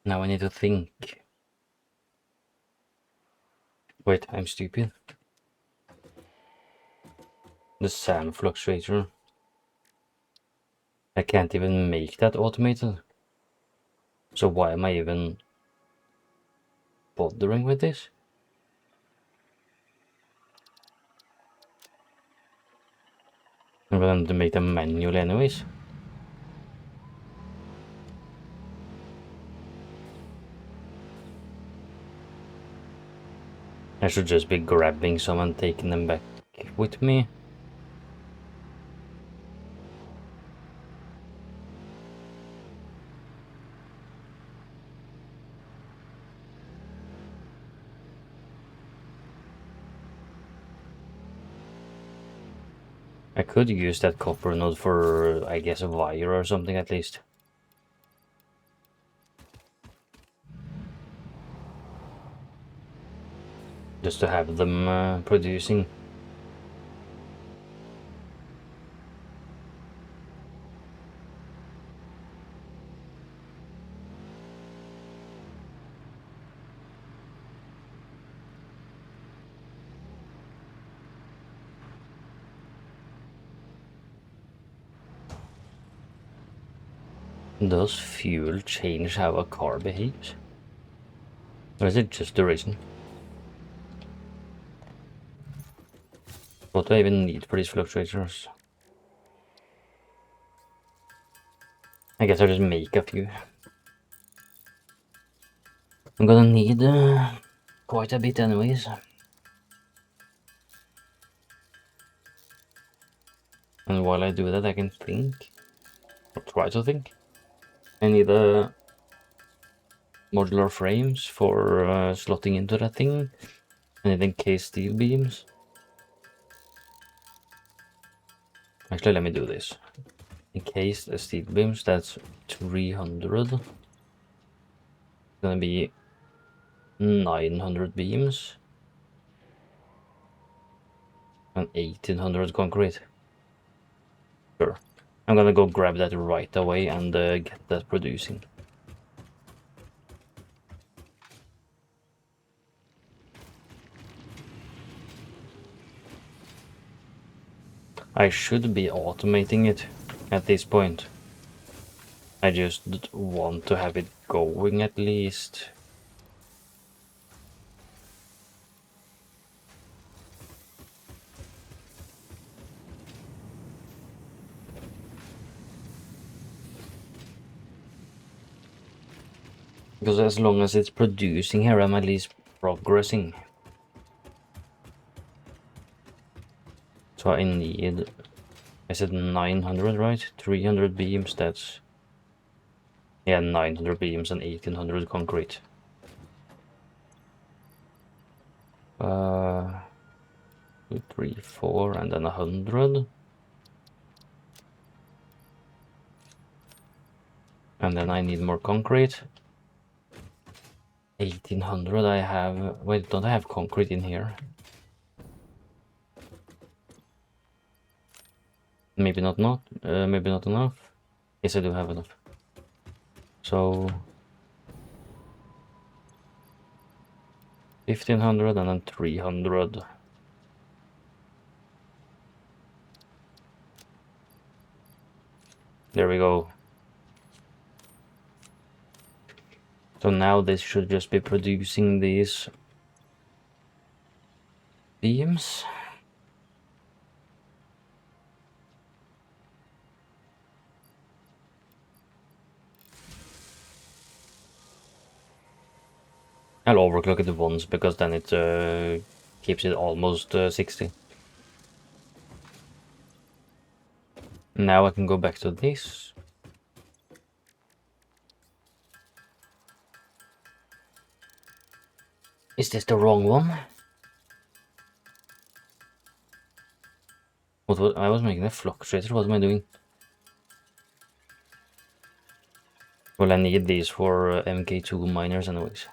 Now I need to think. Wait, I'm stupid. The sand fluctuator. I can't even make that automated. So why am I even bothering with this? I'm going to make them manual anyways. I should just be grabbing some and taking them back with me. I could use that copper node for, I guess, a wire or something at least. Just to have them producing. Does fuel change how a car behaves? Or is it just duration? What do I even need for these fluctuators? I guess I'll just make a few. I'm gonna need quite a bit anyways. And while I do that I can think, or try to think. I need modular frames for slotting into that thing. I need encased steel beams. Actually, let me do this. Encased steel beams, that's 300. It's gonna be 900 beams. And 1800 concrete. Sure. I'm gonna go grab that right away and get that producing. I should be automating it at this point. I just want to have it going at least. Because as long as it's producing here, I'm at least progressing. So I need, I said 900, right? 300 beams, that's, yeah, 900 beams and 1800 concrete. 2, 3, 4, and then 100. And then I need more concrete. 1800 I have, wait, don't I have concrete in here? Maybe not maybe not enough. Yes, I do have enough. So 1500 and then 300. There we go. So now this should just be producing these beams. I'll overclock it once because then it keeps it almost 60. Now I can go back to this. Is this the wrong one? What was, I was making a fluctuator, what am I doing? Well, I need these for MK2 miners anyways.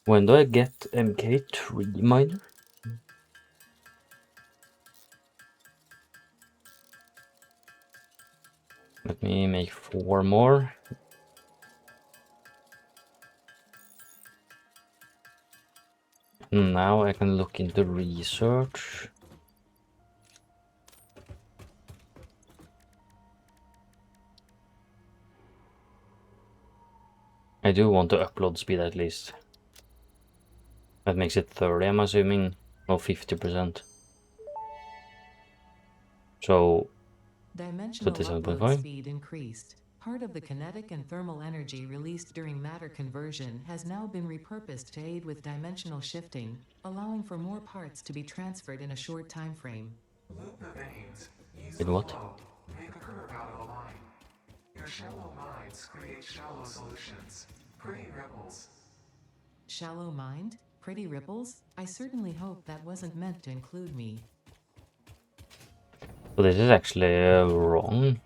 When do I get MK3 miner? Let me make 4 more. Now I can look into research. I do want to upload speed at least. That makes it 30, I'm assuming, or 50%. So Dimensional this upload 7.5. speed increased. Part of the kinetic and thermal energy released during matter conversion has now been repurposed to aid with dimensional shifting, allowing for more parts to be transferred in a short time frame. Loop the veins. Use In the what? flow. Make a curve out of a line. Your shallow minds create shallow solutions. Pretty ripples. Shallow mind? Pretty ripples? I certainly hope that wasn't meant to include me. So this is actually wrong.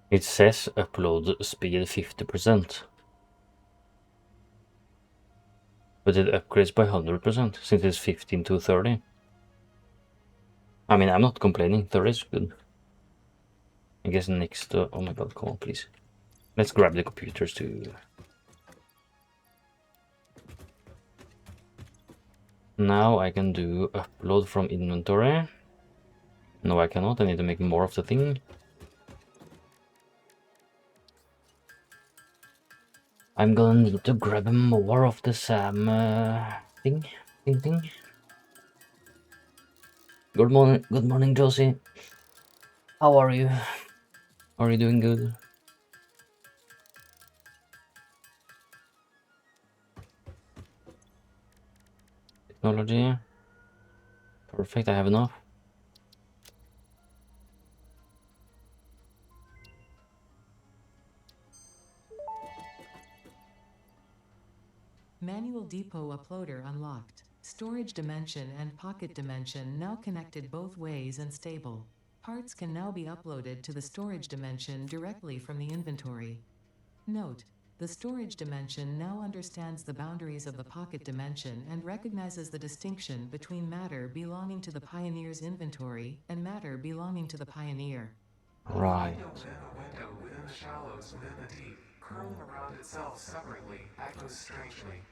It says upload speed 50%. But it upgrades by 100% since it's 15 to 30. I mean, I'm not complaining, 30 is good. I guess next, oh my god, come on, please. Let's grab the computers too. Now I can do upload from inventory. No, I cannot, I need to make more of the thing. I'm gonna need to grab more of the SAM thing. Good morning, Josie. How are you? Are you doing good? Technology. Perfect, I have enough. Manual depot uploader unlocked. Storage dimension and pocket dimension now connected both ways and stable. Parts can now be uploaded to the storage dimension directly from the inventory. Note: the storage dimension now understands the boundaries of the pocket dimension and recognizes the distinction between matter belonging to the Pioneer's inventory and matter belonging to the Pioneer. Right. Window within a window within the shallows within the deep, curling around itself separately, echoes strangely.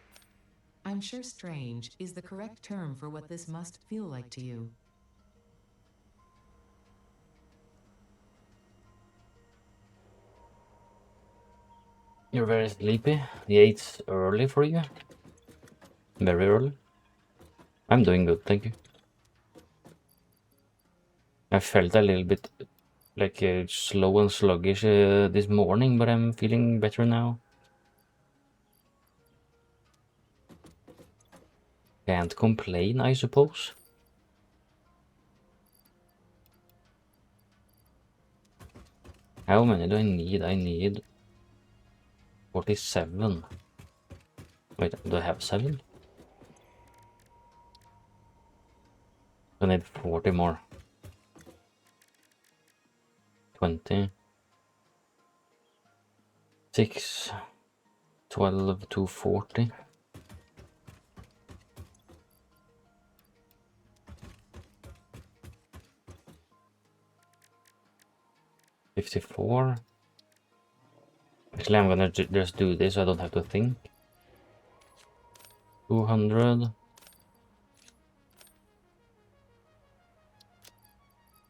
I'm sure strange is the correct term for what this must feel like to you. You're very sleepy. Yeah, it's early for you. Very early. I'm doing good, thank you. I felt a little bit like slow and sluggish this morning, but I'm feeling better now. Can't complain, I suppose. How many do I need? I need 47. Wait, do I have 7? I need 40 more. 20. 6. 12 to 40. $54. Actually, I'm gonna just do this so I don't have to think. 200.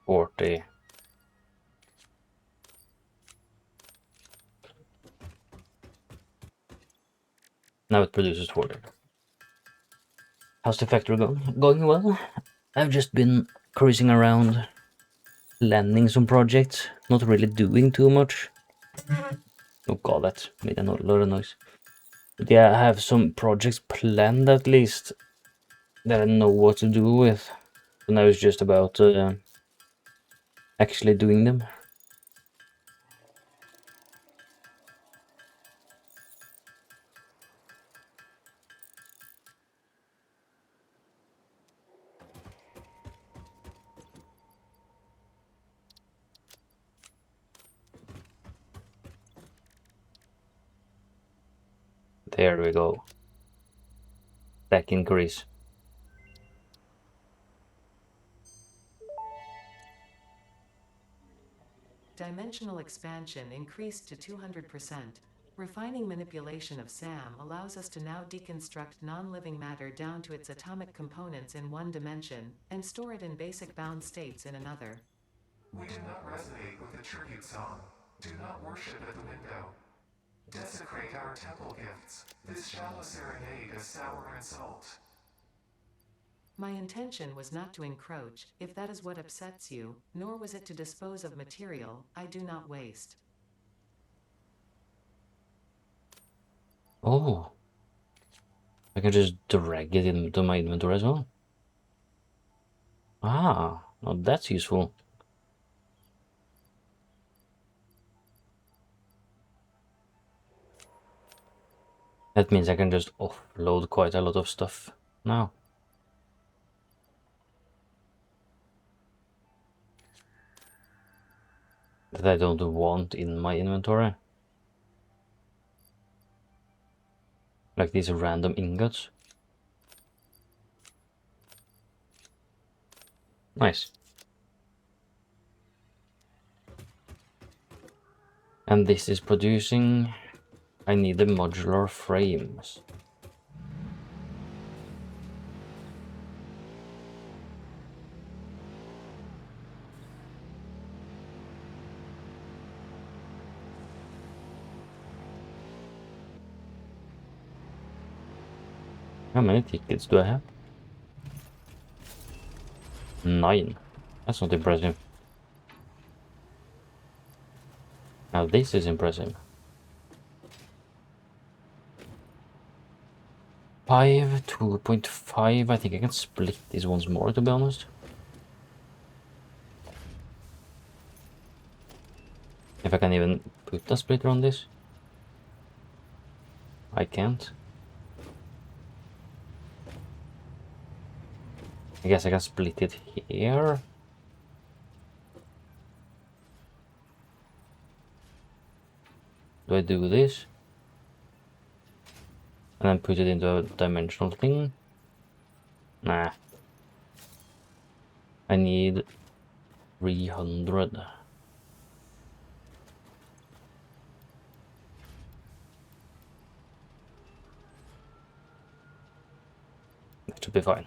40. Now it produces 40. How's the factory going? Going well. I've just been cruising around, landing some projects, not really doing too much. Oh god, that made a lot of noise. But yeah, I have some projects planned at least that I know what to do with. So now it's just about actually doing them. There we go. Stack increase. Dimensional expansion increased to 200%. Refining manipulation of SAM allows us to now deconstruct non-living matter down to its atomic components in one dimension, and store it in basic bound states in another. We do not resonate with the tribute song. Do not worship at the window. Desecrate our temple gifts. This shallow serenade is sour and salt. My intention was not to encroach, if that is what upsets you, nor was it to dispose of material I do not waste. Oh. I can just drag it into my inventory as well. Ah, well, that's useful. That means I can just offload quite a lot of stuff now. That I don't want in my inventory. Like these random ingots. Nice. And this is producing... I need the modular frames. How many tickets do I have? 9. That's not impressive. Now this is impressive. 5, 2.5. I think I can split these once more, to be honest. If I can even put a splitter on this. I can't. I guess I can split it here. Do I do this? And then put it into a dimensional thing? Nah. I need 300. That should be fine.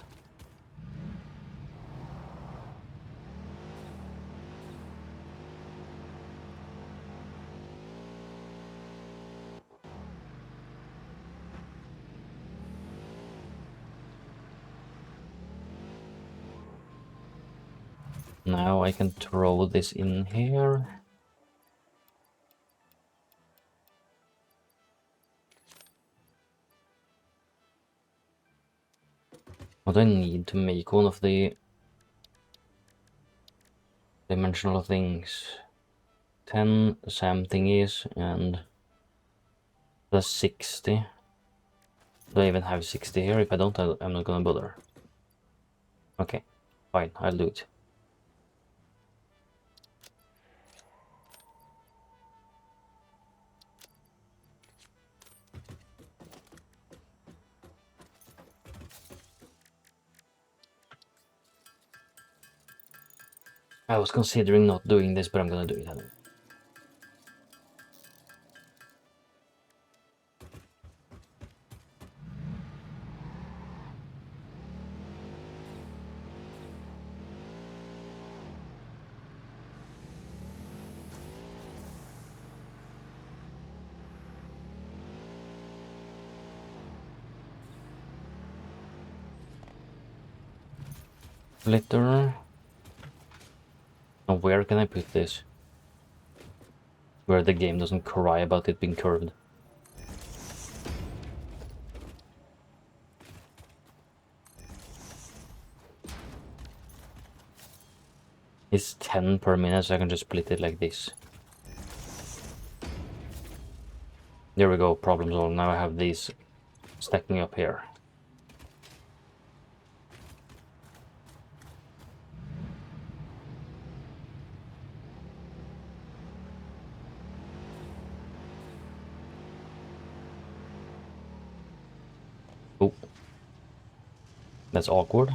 Now I can throw this in here. What do I need to make one of the dimensional things? 10 SAM thingies and the 60. Do I even have 60 here? If I don't, I'm not gonna bother. Okay, fine, I'll do it. I was considering not doing this, but I'm gonna do it anyway. Splitter. Now where can I put this? Where the game doesn't cry about it being curved. It's 10 per minute, so I can just split it like this. There we go, problem solved. Now I have these stacking up here. Oh. That's awkward.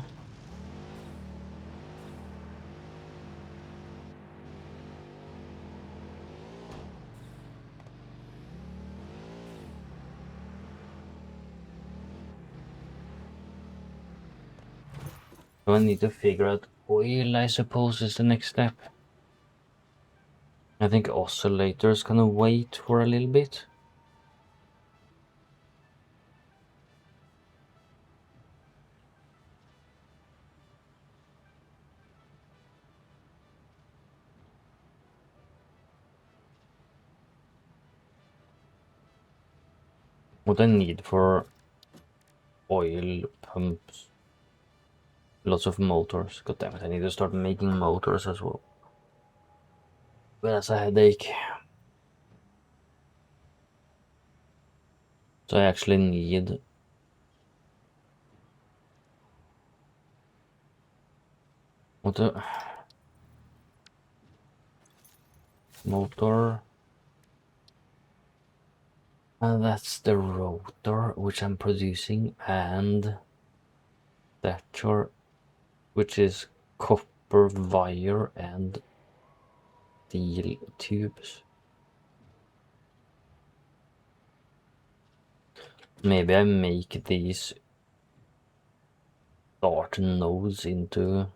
So I need to figure out oil, I suppose, is the next step. I think oscillators can wait for a little bit. What I need for oil pumps, lots of motors. God damn it, I need to start making motors as well. But that's a headache. So I actually need what a motor. And that's the rotor which I'm producing, and thatcher, which is copper wire and steel tubes. Maybe I make these start nodes into.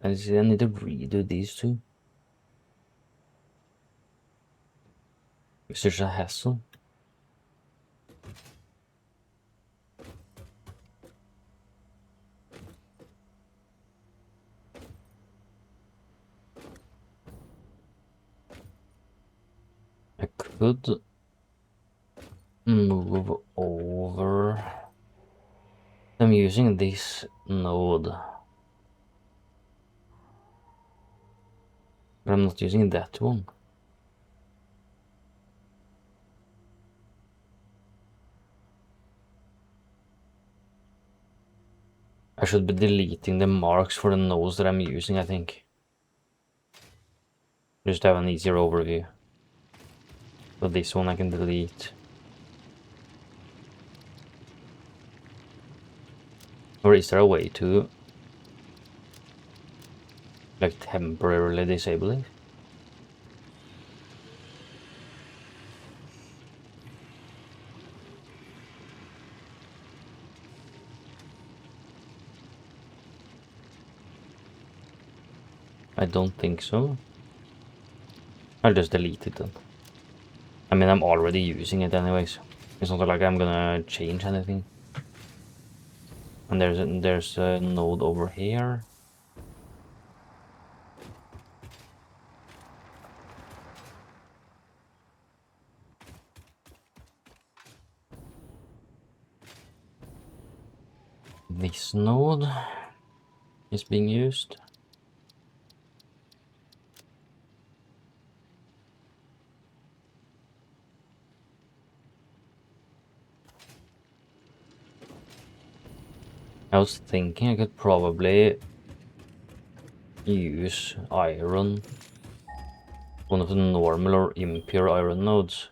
And see, I need to redo these two. It's such a hassle. I could move over. I'm using this node, but I'm not using that one. I should be deleting the marks for the nodes that I'm using, I think. Just to have an easier overview. But this one I can delete. Or is there a way to like temporarily disable it? I don't think so. I'll just delete it then. I mean, I'm already using it anyways. It's not like I'm gonna change anything. And there's a node over here. This node is being used. I was thinking I could probably use iron, one of the normal or impure iron nodes.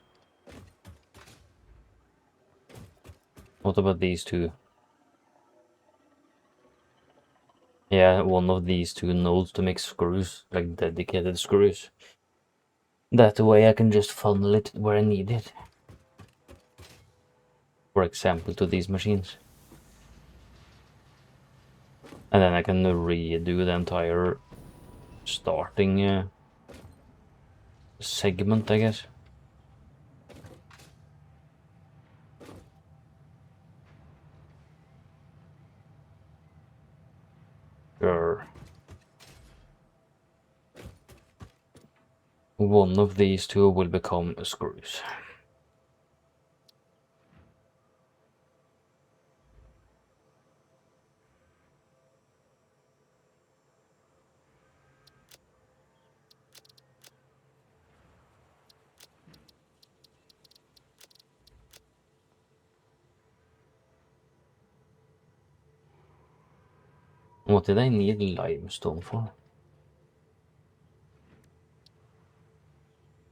What about these two? Yeah, one of these two nodes to make screws, like dedicated screws. That way I can just funnel it where I need it. For example, to these machines. And then I can redo the entire starting segment, I guess. Sure. One of these two will become screws. What did I need limestone for?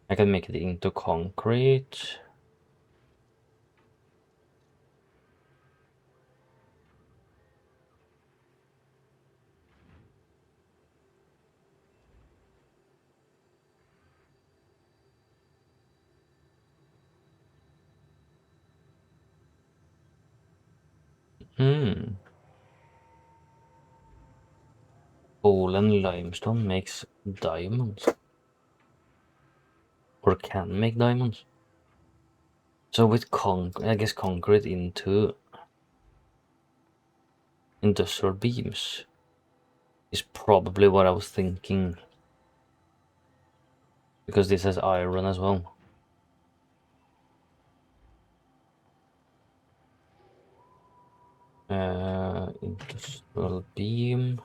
I can make it into concrete. Coal and limestone makes diamonds. Or can make diamonds. So with I guess concrete into industrial beams is probably what I was thinking. Because this has iron as well. Industrial beam.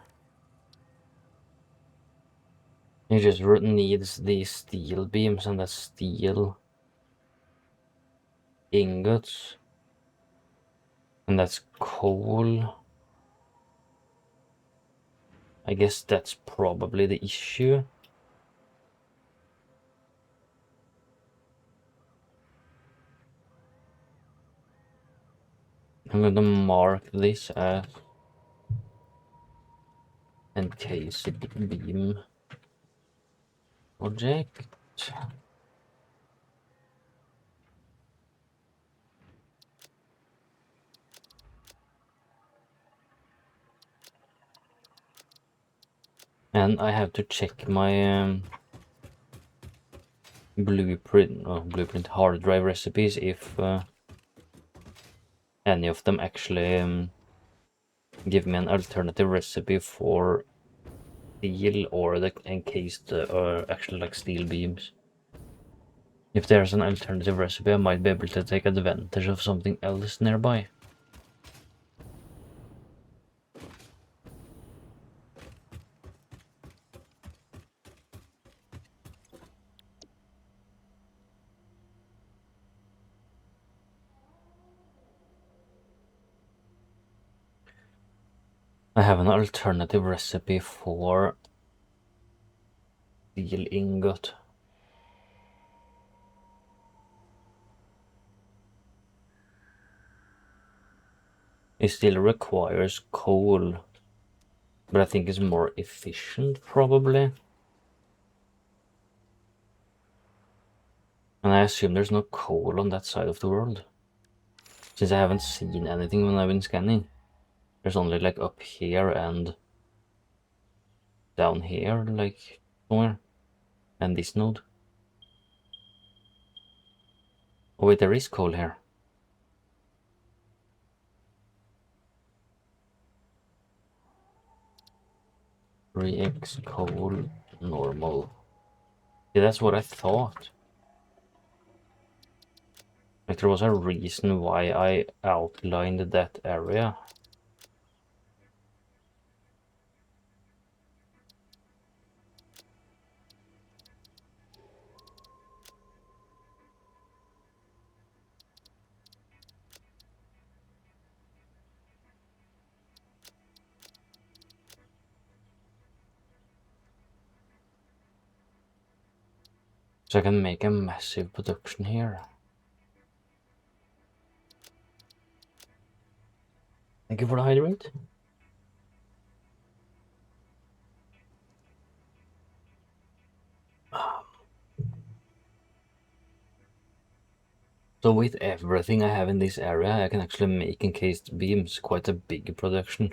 It just needs these steel beams, and that's steel ingots. And that's coal. I guess that's probably the issue. I'm gonna mark this as encased beam project. And I have to check my blueprint hard drive recipes if any of them actually give me an alternative recipe for steel or the encased or actually like steel beams. If there's an alternative recipe, I might be able to take advantage of something else nearby. I have an alternative recipe for steel ingot. It still requires coal, but I think it's more efficient probably. And I assume there's no coal on that side of the world, since I haven't seen anything when I've been scanning. There's only like up here and down here, like somewhere, and this node. Oh wait, there is coal here. 3x coal normal. Yeah, that's what I thought. Like there was a reason why I outlined that area. So I can make a massive production here. Thank you for the hydrate. So with everything I have in this area, I can actually make encased beams, quite a big production.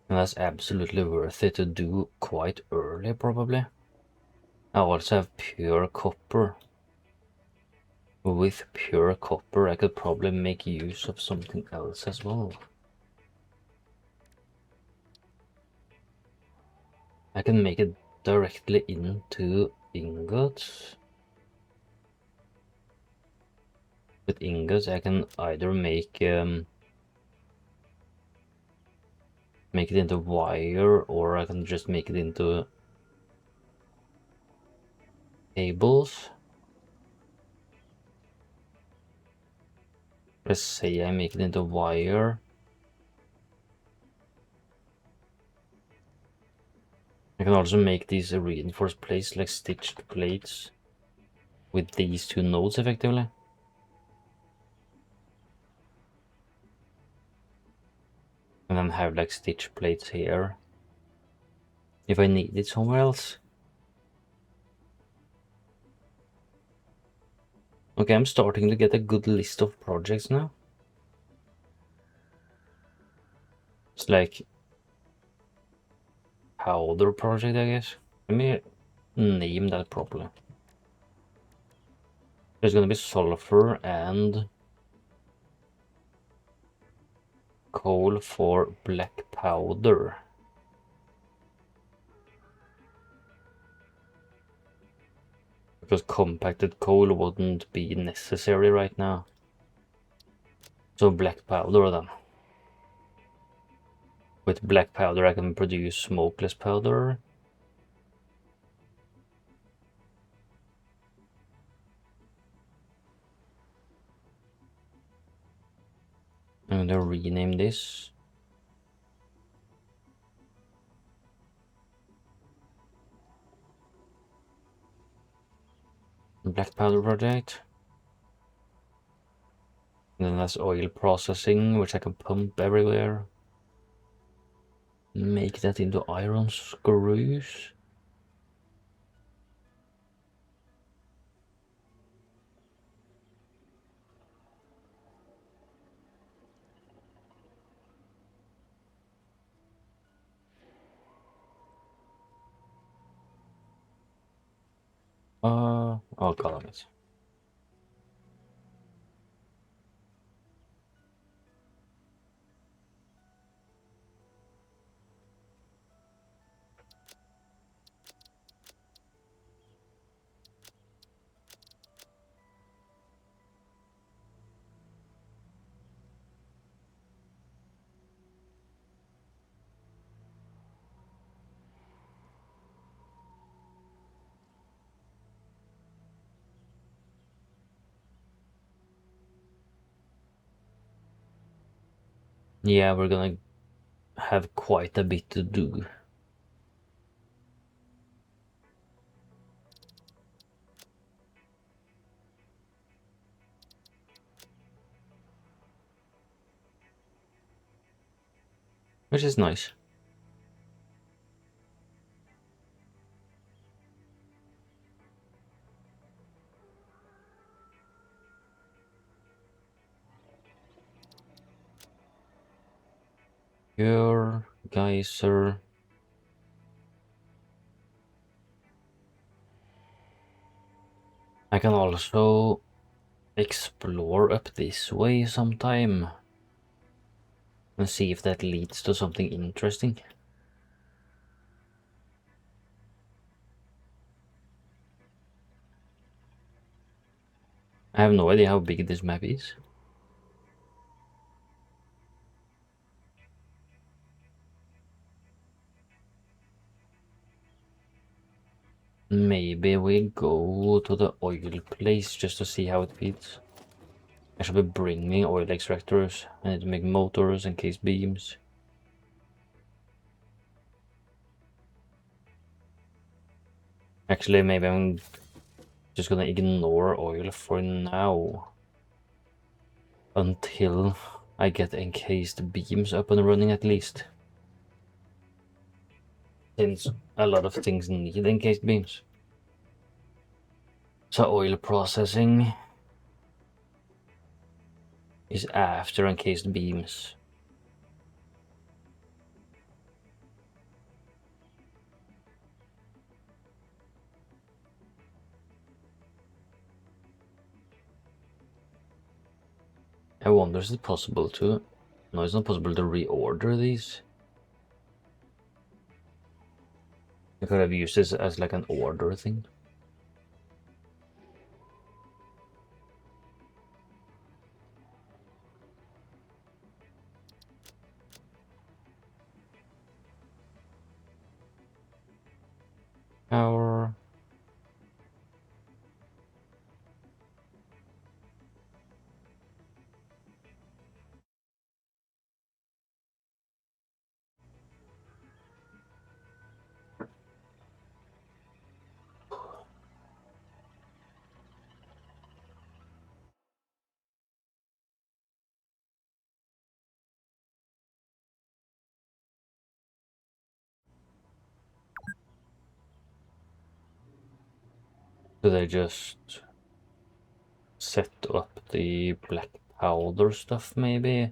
And that's absolutely worth it to do quite early, probably. I also have pure copper. With pure copper, I could probably make use of something else as well. I can make it directly into ingots. With ingots, I can either make it into wire, or I can just make it into cables. Let's say I make it into wire. I can also make these reinforced plates, like stitched plates, with these two nodes effectively. And then have like stitch plates here, if I need it somewhere else. Okay, I'm starting to get a good list of projects now. It's like powder project, I guess. Let me name that properly. There's gonna be sulfur and coal for black powder. Because compacted coal wouldn't be necessary right now. So black powder then. With black powder I can produce smokeless powder. I'm gonna rename this. Black powder project. And then that's oil processing, which I can pump everywhere. Make that into iron screws. Oh god, it. Yeah, we're gonna have quite a bit to do. Which is nice. Your geyser. I can also explore up this way sometime and see if that leads to something interesting. I have no idea how big this map is. Maybe we go to the oil place just to see how it feels. I should be bringing oil extractors. I need to make motors and case beams. Actually, maybe I'm just gonna ignore oil for now. Until I get encased beams up and running at least. Since a lot of things need encased beams. So oil processing is after encased beams. I wonder, is it possible to... No, it's not possible to reorder these. I could have used this as like an order thing. Power. So they just set up the black powder stuff, maybe.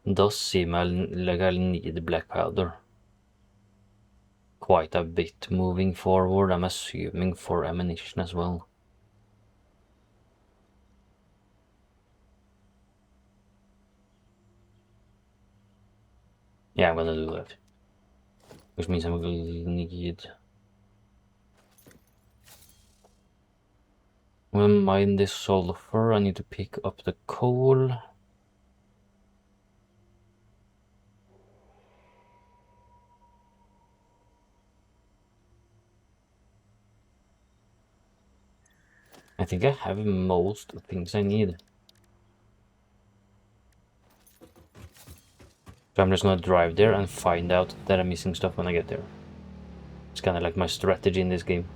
Does seem like I'll need black powder quite a bit moving forward, I'm assuming, for ammunition as well. Yeah, I'm gonna do that. Which means I'm gonna need... I'm gonna mine this sulfur, I need to pick up the coal. I think I have most things I need. So I'm just gonna drive there and find out that I'm missing stuff when I get there. It's kinda like my strategy in this game.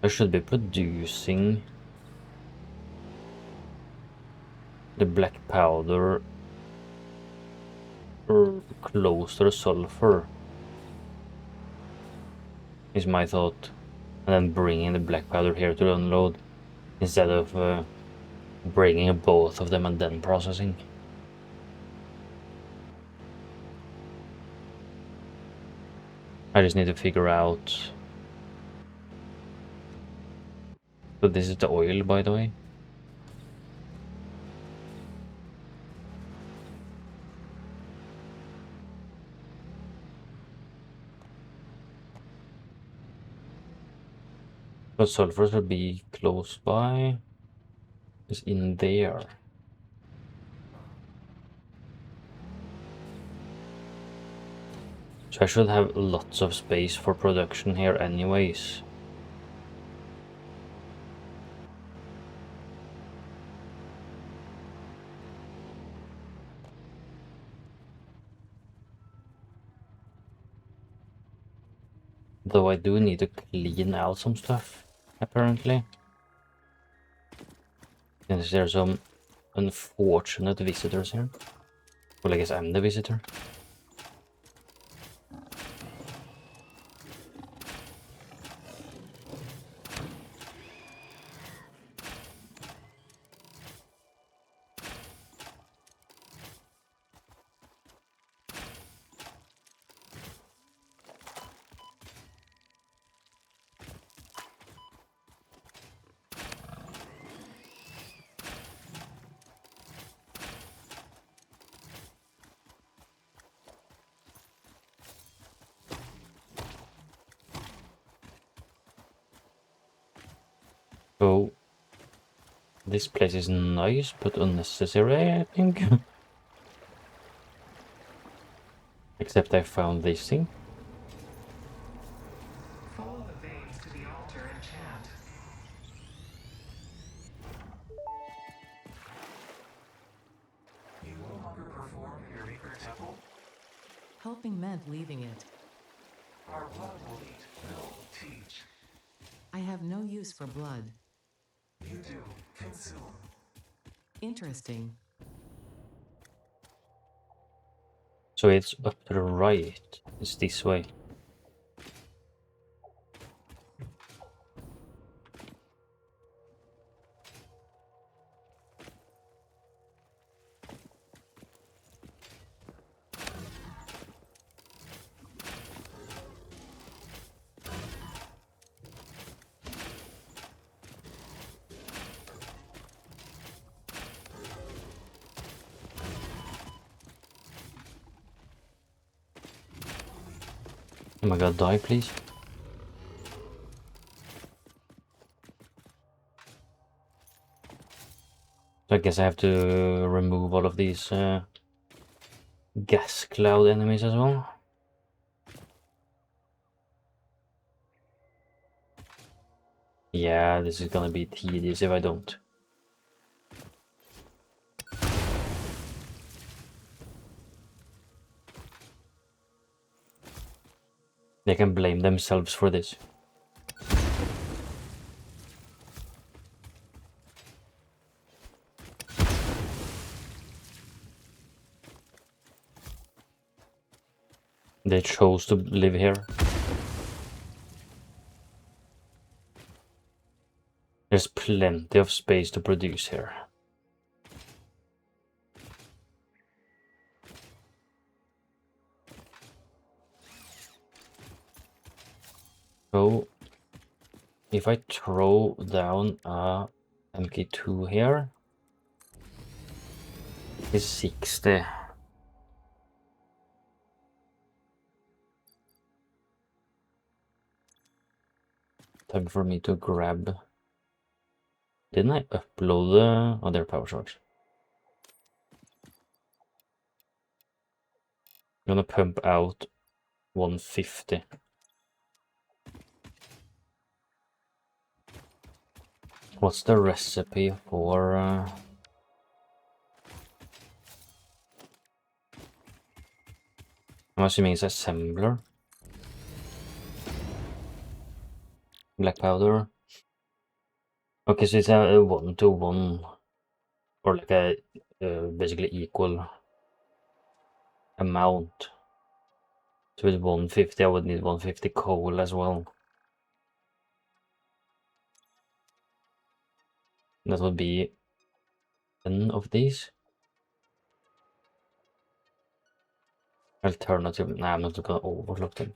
I should be producing the black powder close to the sulfur, is my thought, and then bringing the black powder here to unload instead of bringing both of them and then processing. I just need to figure out. So this is the oil, by the way. So sulfur should be close by. It's in there. So I should have lots of space for production here anyways. Though I do need to clean out some stuff, apparently. Since there's some unfortunate visitors here. Well, I guess I'm the visitor. So this place is nice but unnecessary, I think. Except I found this thing. Follow the veins to the altar and chant. You no longer perform at your maker temple? Helping meant leaving it. Our blood will eat, will teach. I have no use for blood. You do, consume. Interesting. So it's up to the right. It's this way. Oh my god, die please. So I guess I have to remove all of these gas cloud enemies as well. Yeah, this is gonna be tedious if I don't. They can blame themselves for this. They chose to live here. There's plenty of space to produce here. So if I throw down a MK2 here, it's 60. Time for me to grab. Didn't I upload the other power source? I'm gonna pump out 150. What's the recipe for I'm assuming it's assembler. Black powder. Okay, so it's a 1-to-1 or like a basically equal amount. So with 150 I would need 150 coal as well. That would be 10 of these. Alternative, nah, I'm not gonna overlook them.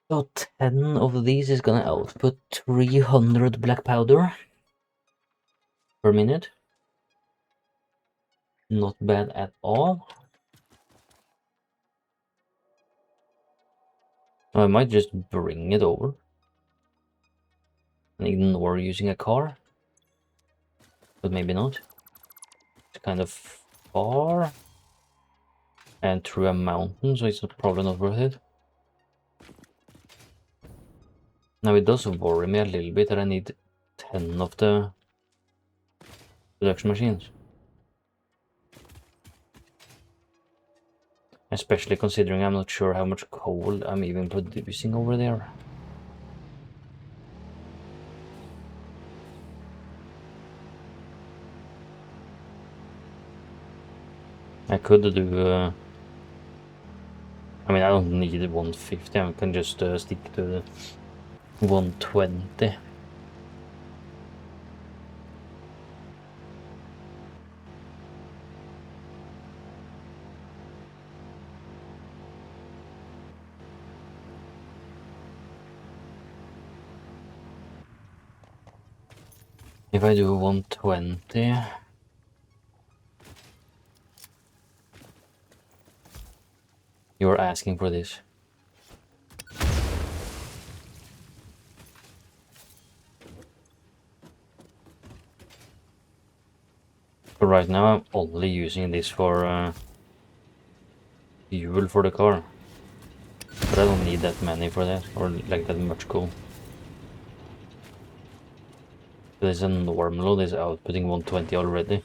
So 10 of these is gonna output 300 black powder per minute. Not bad at all. I might just bring it over and ignore using a car, but maybe not. It's kind of far and through a mountain, so it's probably not worth it. Now it does worry me a little bit that I need 10 of the production machines. Especially considering I'm not sure how much coal I'm even producing over there. I could do, I mean, I don't need 150, I can just stick to the 120. If I do 120, you're asking for this. But right now I'm only using this for fuel for the car. But I don't need that many for that, or like that much coal. There's a normal load is outputting 120 already.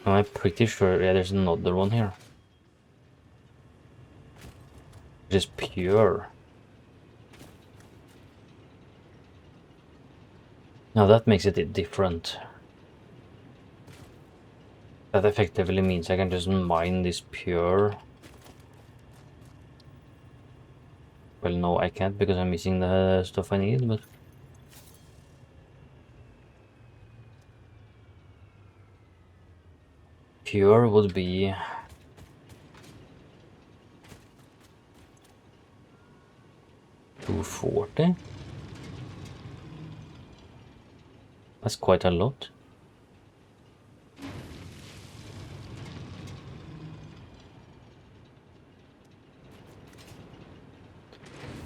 I'm pretty sure, yeah, there's another one here. Just pure. Now that makes it different. That effectively means I can just mine this pure. Well, no, I can't because I'm missing the stuff I need, but... Pure would be... 240. That's quite a lot.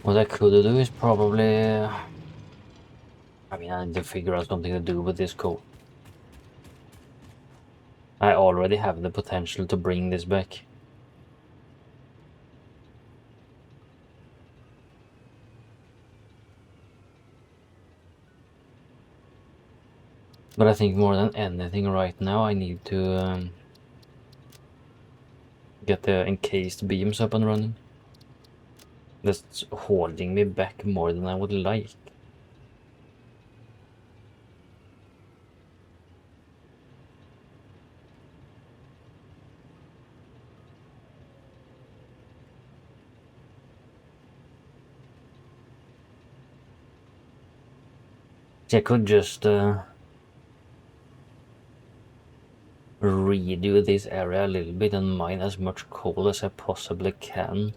What I could do is probably... I mean, I need to figure out something to do with this coal. I already have the potential to bring this back. But I think more than anything right now, I need to get the encased beams up and running. That's holding me back more than I would like. I could just redo this area a little bit and mine as much coal as I possibly can,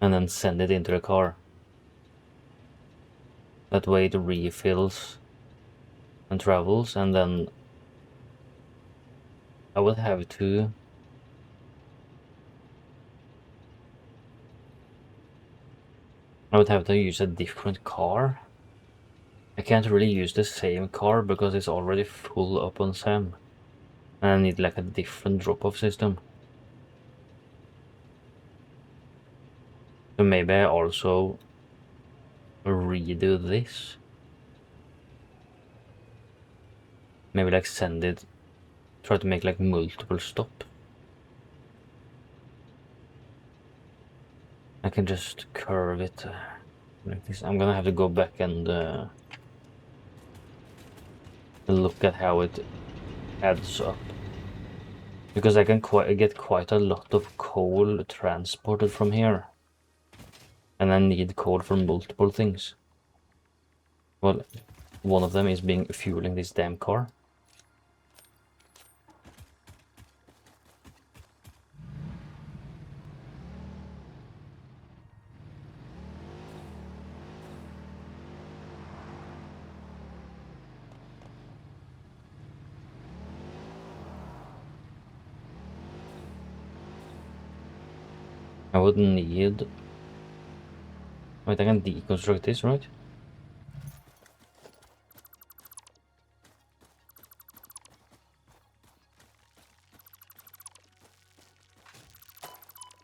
and then send it into the car. That way it refills and travels, and then I would have to use a different car. I can't really use the same car because it's already full up on SAM. And I need like a different drop-off system. So maybe I also redo this. Maybe like send it, try to make like multiple stop. I can just curve it like this. I'm gonna have to go back and look at how it adds up. Because I can get quite a lot of coal transported from here. And I need coal for multiple things. Well, one of them is fueling this damn car. I would need... Wait, I can deconstruct this, right?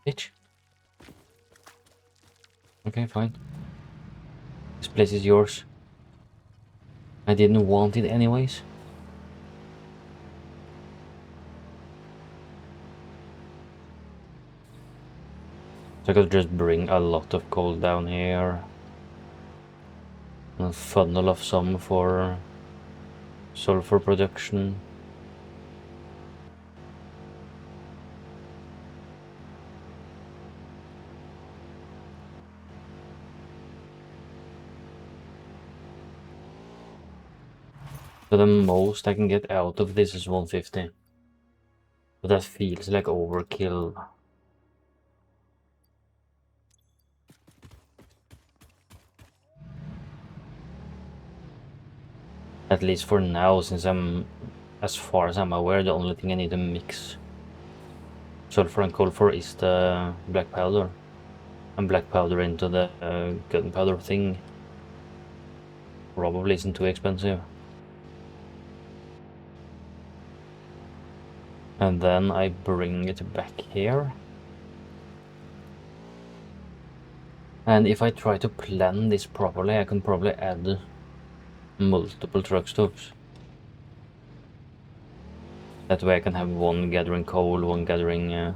Bitch. Okay, fine. This place is yours. I didn't want it anyways. So I could just bring a lot of coal down here. And funnel off some for sulfur production. So the most I can get out of this is 150. But that feels like overkill. At least for now, since as far as I'm aware, the only thing I need to mix sulfur and coal for is the black powder. And black powder into the gunpowder thing probably isn't too expensive. And then I bring it back here. And if I try to plan this properly, I can probably add multiple truck stops. That way I can have one gathering coal, one gathering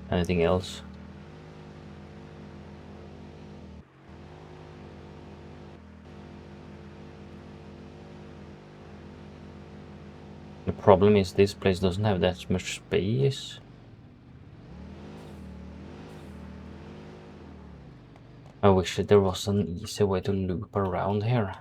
anything else. The problem is this place doesn't have that much space. I wish that there was an easy way to loop around here.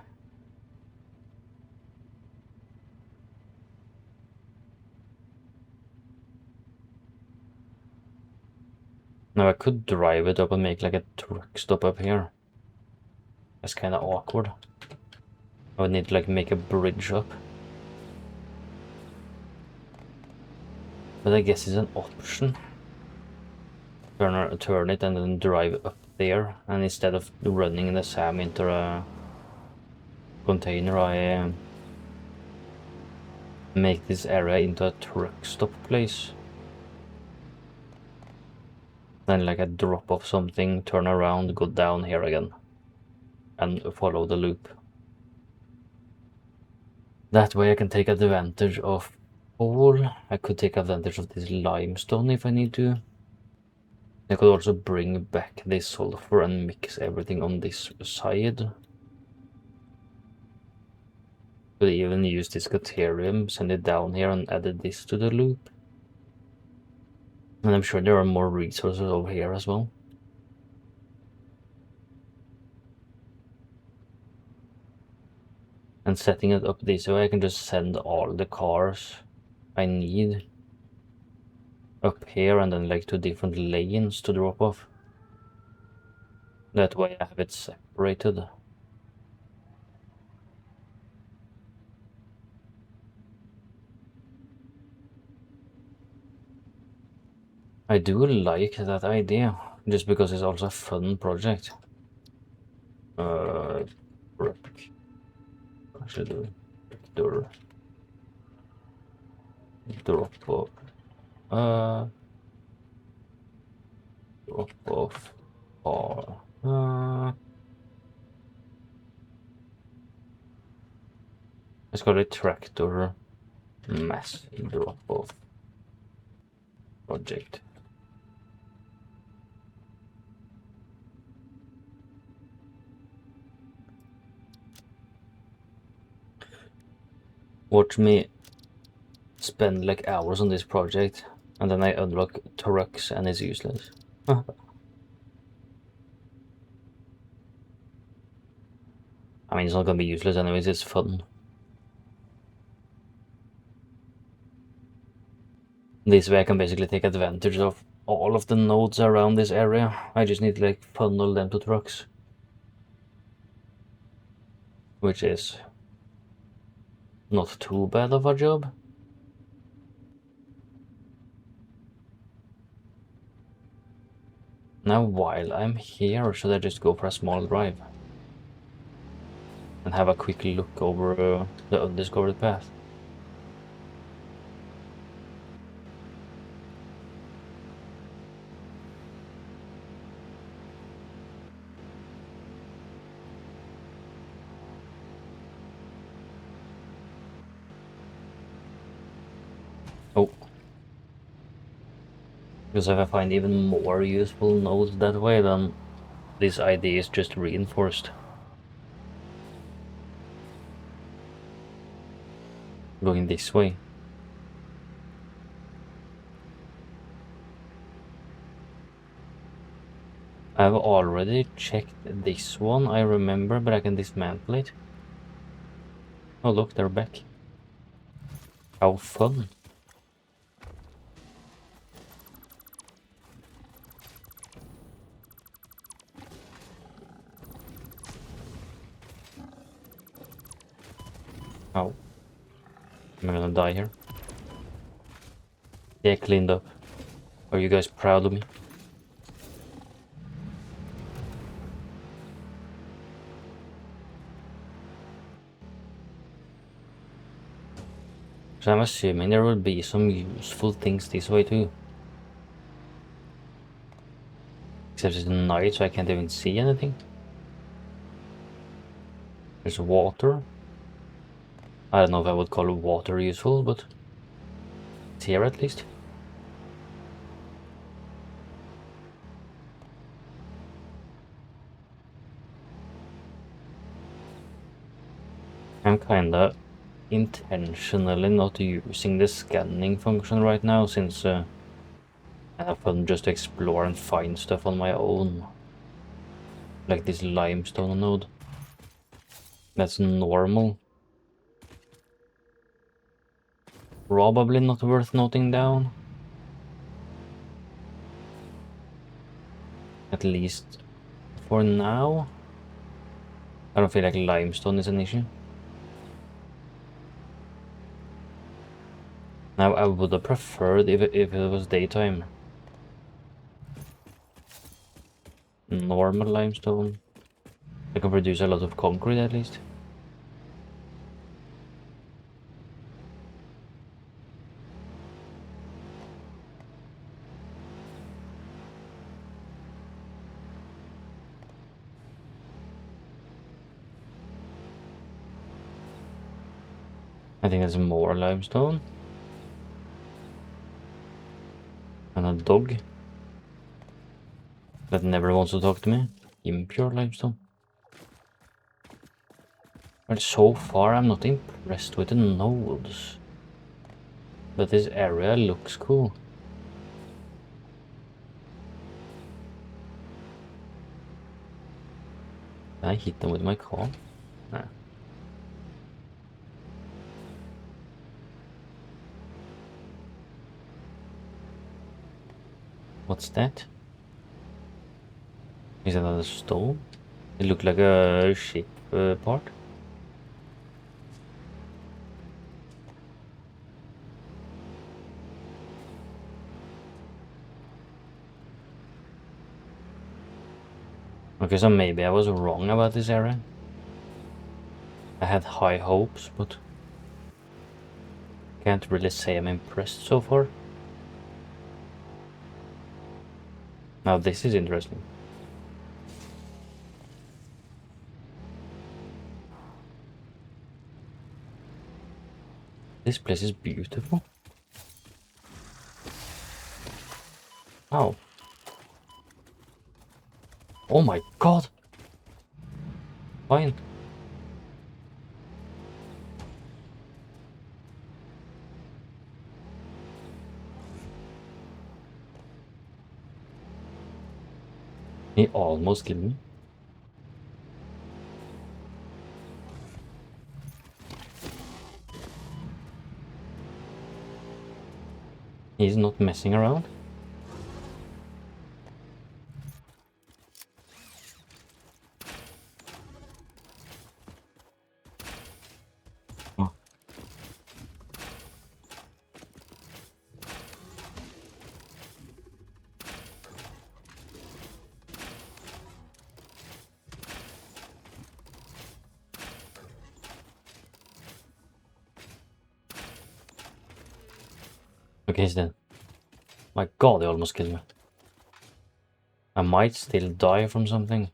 Now I could drive it up and make like a truck stop up here. That's kind of awkward. I would need to like make a bridge up. But I guess it's an option. Turn it and then drive up there, and instead of running the SAM into a container, I make this area into a truck stop place. Then like I drop off something, turn around, go down here again, and follow the loop. That way I can take advantage of coal. I could take advantage of this limestone if I need to. I could also bring back this sulfur and mix everything on this side. Could even use this Caterium, send it down here and add this to the loop. And I'm sure there are more resources over here as well. And setting it up this way, I can just send all the cars I need up here and then like to different lanes to drop off. That way I have it separated. I do like that idea, just because it's also a fun project. I should do Vector drop off. Drop off car. Let's call it tractor mass drop off project. Watch me spend like hours on this project and then I unlock trucks and it's useless. I mean, it's not gonna be useless anyways, it's fun. This way I can basically take advantage of all of the nodes around this area. I just need to like funnel them to trucks. Which is not too bad of a job. Now while I'm here, should I just go for a small drive? And have a quick look over the undiscovered path? Oh. Because if I find even more useful nodes that way, then this idea is just reinforced. Going this way. I've already checked this one, I remember, but I can dismantle it. Oh look, they're back. How fun. Oh. I'm gonna die here. Yeah, cleaned up. Are you guys proud of me? So I'm assuming there will be some useful things this way too. Except it's night, so I can't even see anything. There's water. I don't know if I would call water useful, but it's here at least. I'm kinda intentionally not using the scanning function right now, since I have fun just to explore and find stuff on my own. Like this limestone node. That's normal. Probably not worth noting down. At least for now. I don't feel like limestone is an issue. Now I would have preferred if it was daytime. Normal limestone. I can produce a lot of concrete at least. I think there's more limestone. And a dog that never wants to talk to me. Impure limestone. Well, so far I'm not impressed with the nodes. But this area looks cool. Can I hit them with my car? Nah. What's that? Is that a stone? It looked like a ship part. Okay, so maybe I was wrong about this area. I had high hopes, but can't really say I'm impressed so far. Now this is interesting. This place is beautiful. Wow. Oh my god! Fine. He almost killed me. He's not messing around. Oh. Okay, he's dead. My god, he almost killed me. I might still die from something.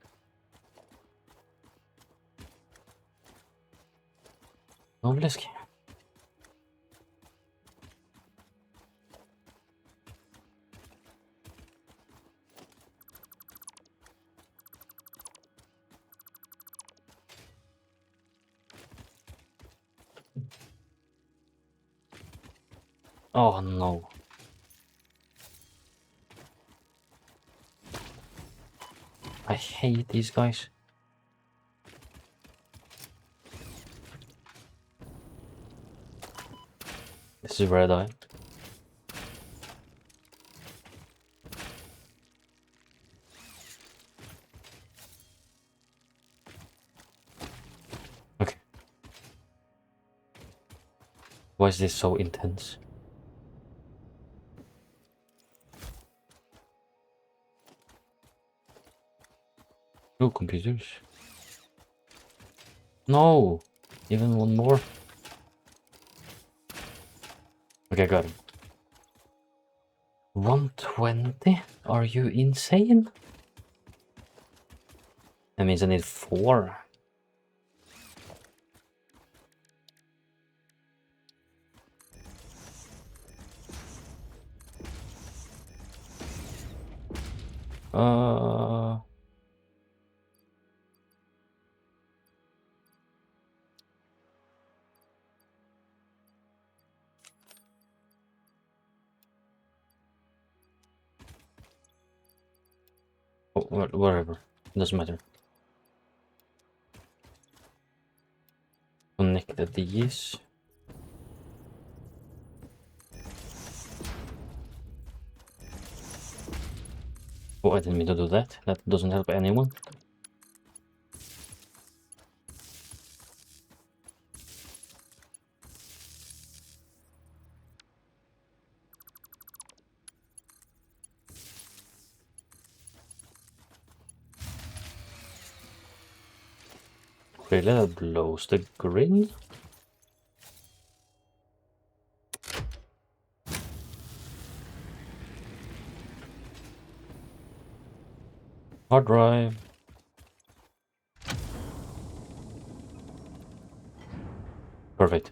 Obelisk. Oh no. I hate these guys. This is where I die. Okay. Why is this so intense? No computers. No! Even one more. Okay, got him. 120? Are you insane? That means I need 4. Uh... Oh, whatever. Doesn't matter. Connect these. Oh, I didn't mean to do that. That doesn't help anyone. Really, that blows the grid? Hard drive. Perfect.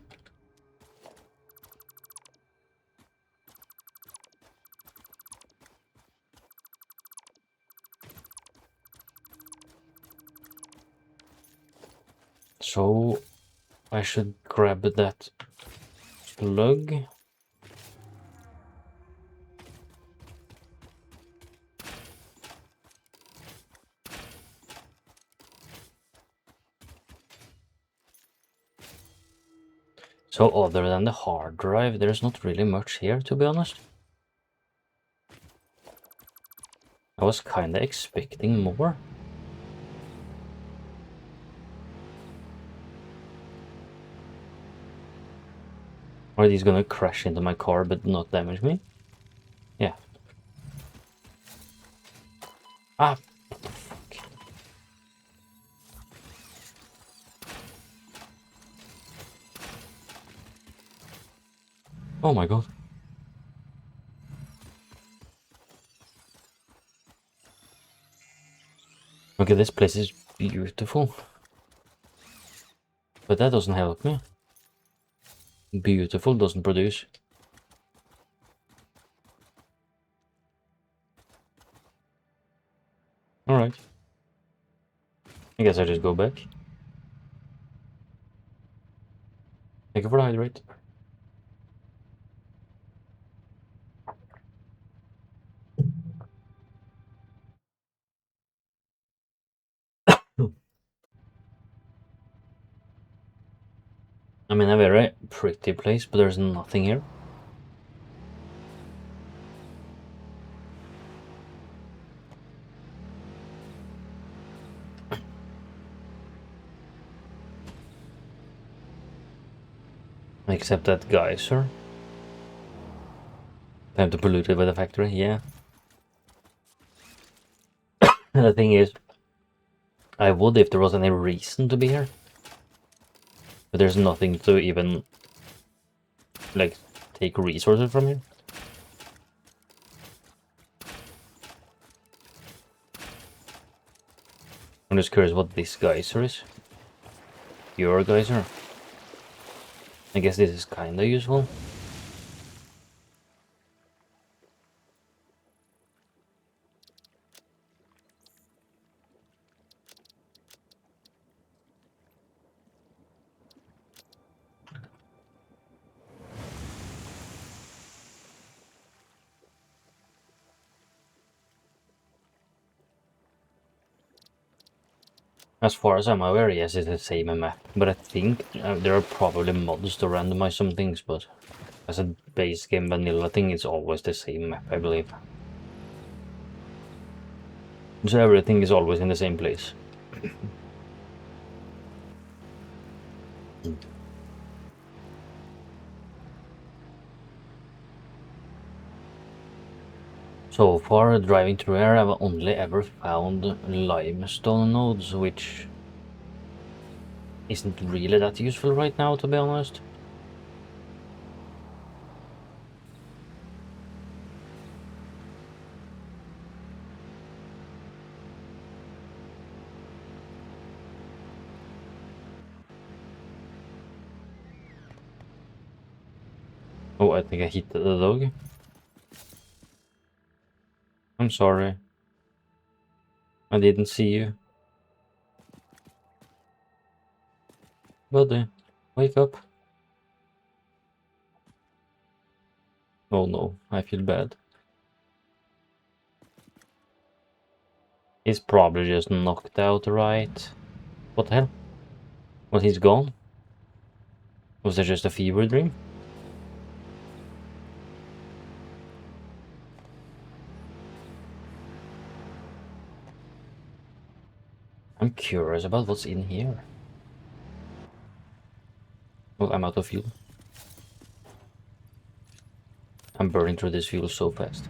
So I should grab that plug. So other than the hard drive, there's not really much here, to be honest. I was kinda expecting more. Are these gonna crash into my car but not damage me? Yeah. Ah, fuck. Oh my god. Okay, this place is beautiful. But that doesn't help me. Beautiful doesn't produce. Alright. I guess I just go back. Thank you for the hydrate. I mean, a very pretty place, but there's nothing here. Except that geyser. Time to pollute it with the factory, yeah. The thing is, I would if there was any reason to be here. But there's nothing to even, like, take resources from here. I'm just curious what this geyser is. Your geyser. I guess this is kinda useful. As far as I'm aware, yes, it's the same map. But I think there are probably mods to randomize some things, but as a base game vanilla thing, it's always the same map, I believe. So everything is always in the same place. So far, driving through here, I've only ever found limestone nodes, which isn't really that useful right now, to be honest. Oh, I think I hit the dog. I'm sorry. I didn't see you. Buddy, wake up. Oh no, I feel bad. He's probably just knocked out, right? What the hell? Well, he's gone? Was that just a fever dream? I'm curious about what's in here. Well, I'm out of fuel. I'm burning through this fuel so fast.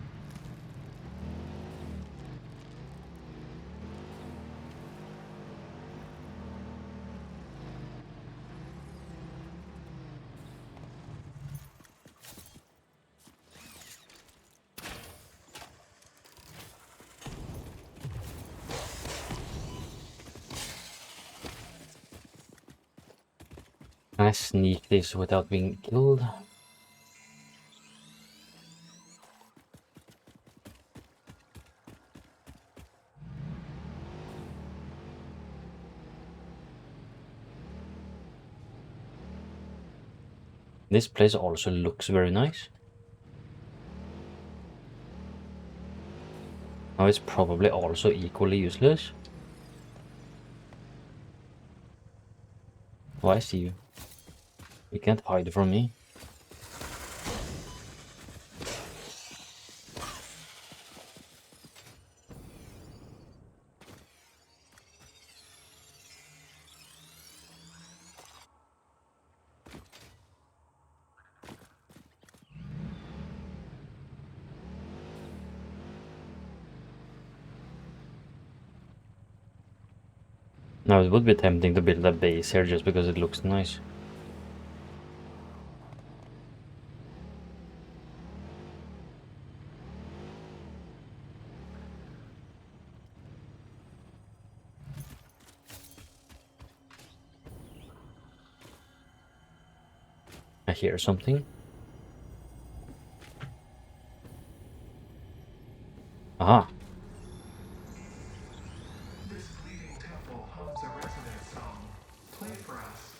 Can I sneak this without being killed? This place also looks very nice. Now it's probably also equally useless. Oh, I see you. You can't hide from me. Now it would be tempting to build a base here just because it looks nice. I hear something. Aha! This bleeding temple hums a resonant song. Play for us.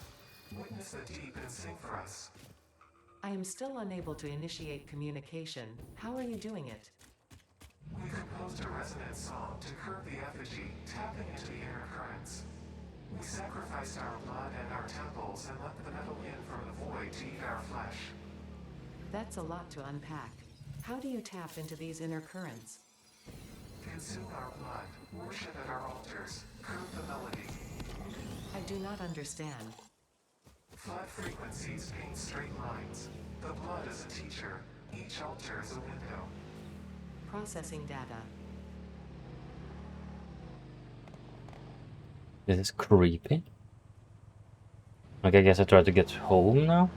Witness the deep and sing for us. I am still unable to initiate communication. How are you doing it? We composed a resonant song to curb the effigy, tapping into the inner currents. We sacrificed our blood and our temples and let the metal in from the void to eat our flesh. That's a lot to unpack. How do you tap into these inner currents? Consume our blood, worship at our altars, curb the melody. I do not understand. Flat frequencies paint straight lines. The blood is a teacher. Each altar is a window. Processing data. This is creepy. Okay, I guess I try to get home now.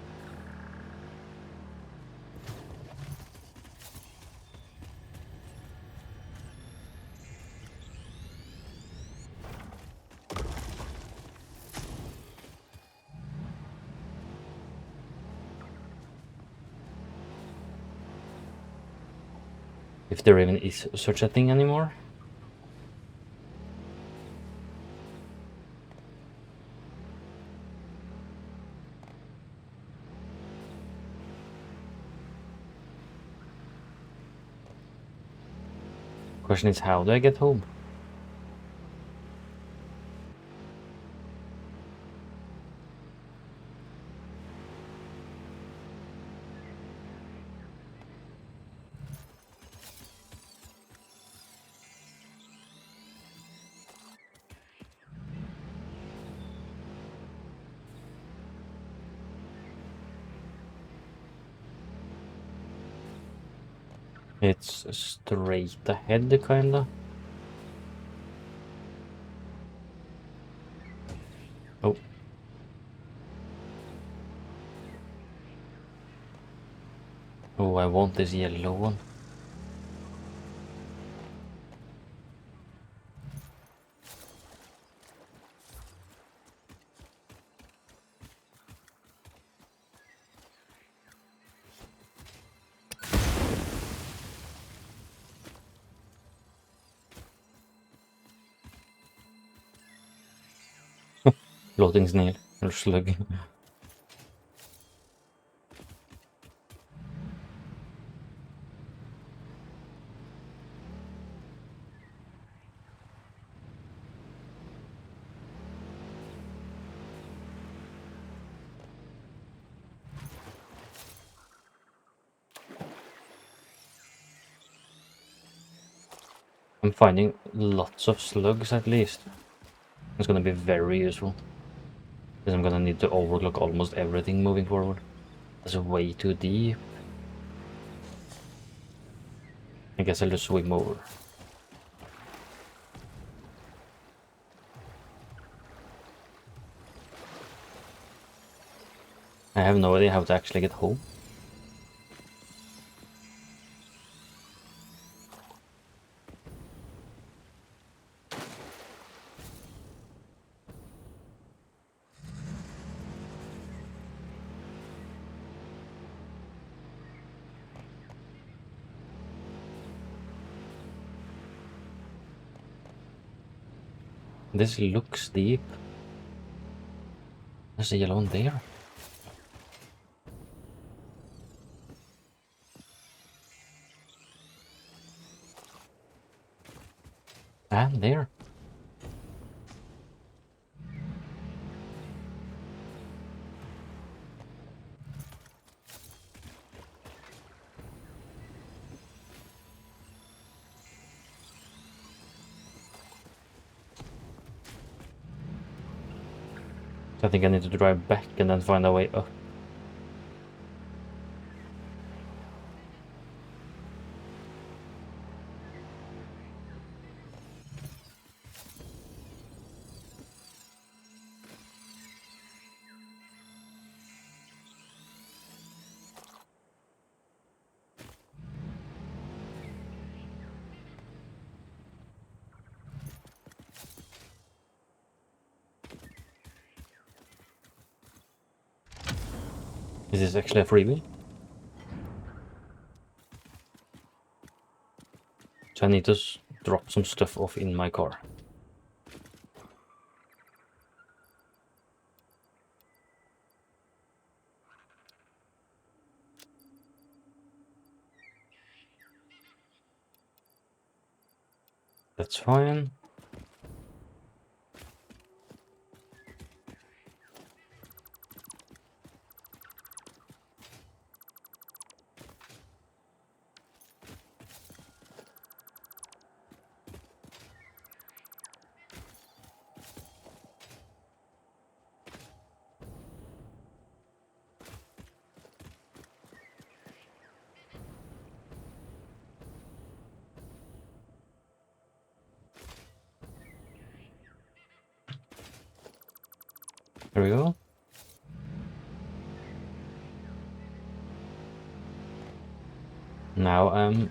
If there even is such a thing anymore. Question is, how do I get home? It's straight ahead, kinda. Oh. Oh, I want this yellow one. Floating snail or slug. I'm finding lots of slugs at least. It's gonna be very useful. Because I'm gonna need to overclock almost everything moving forward. That's way too deep. I guess I'll just swim over. I have no idea how to actually get home. This looks deep. There's a yellow one there. And there. I think I need to drive back and then find a way up. Is this actually a freeway? So I need to drop some stuff off in my car. That's fine. There we go. Now I'm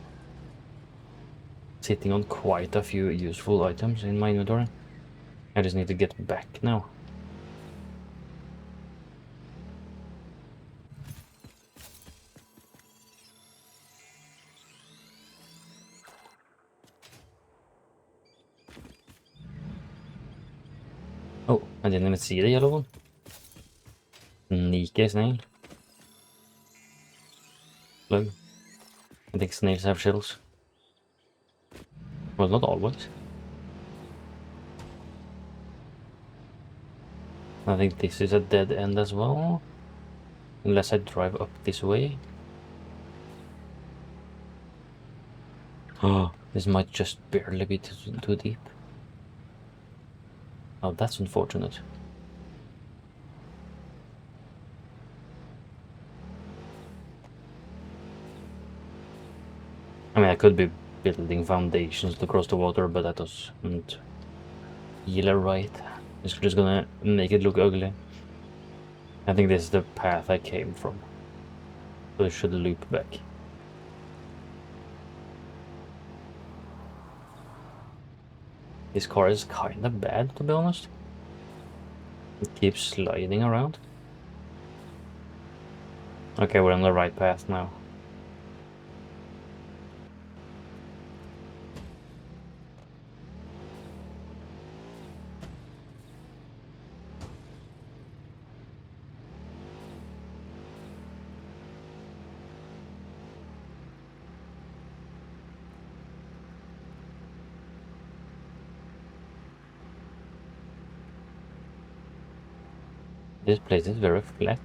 sitting on quite a few useful items in my inventory. I just need to get back now. Oh, I didn't even see the yellow one. Sneaky snail. Look, I think snails have shells. Well, not always. I think this is a dead end as well. Unless I drive up this way. Oh, this might just barely be too deep. Oh, that's unfortunate. I mean, I could be building foundations to cross the water, but that doesn't feel right. It's just gonna make it look ugly. I think this is the path I came from. So I should loop back. This car is kinda bad, to be honest. It keeps sliding around. Okay, we're on the right path now. This place is very flat.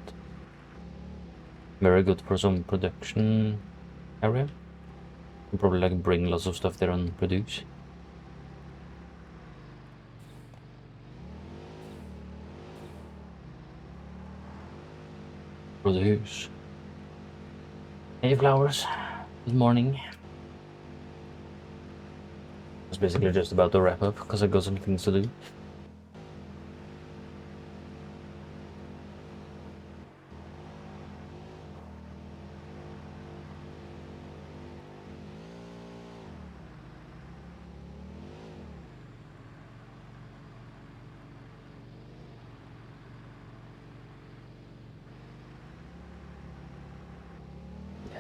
Very good for some production area. Can probably like bring lots of stuff there and produce. Produce. Hey flowers. Good morning. I was basically just about to wrap up because I got some things to do.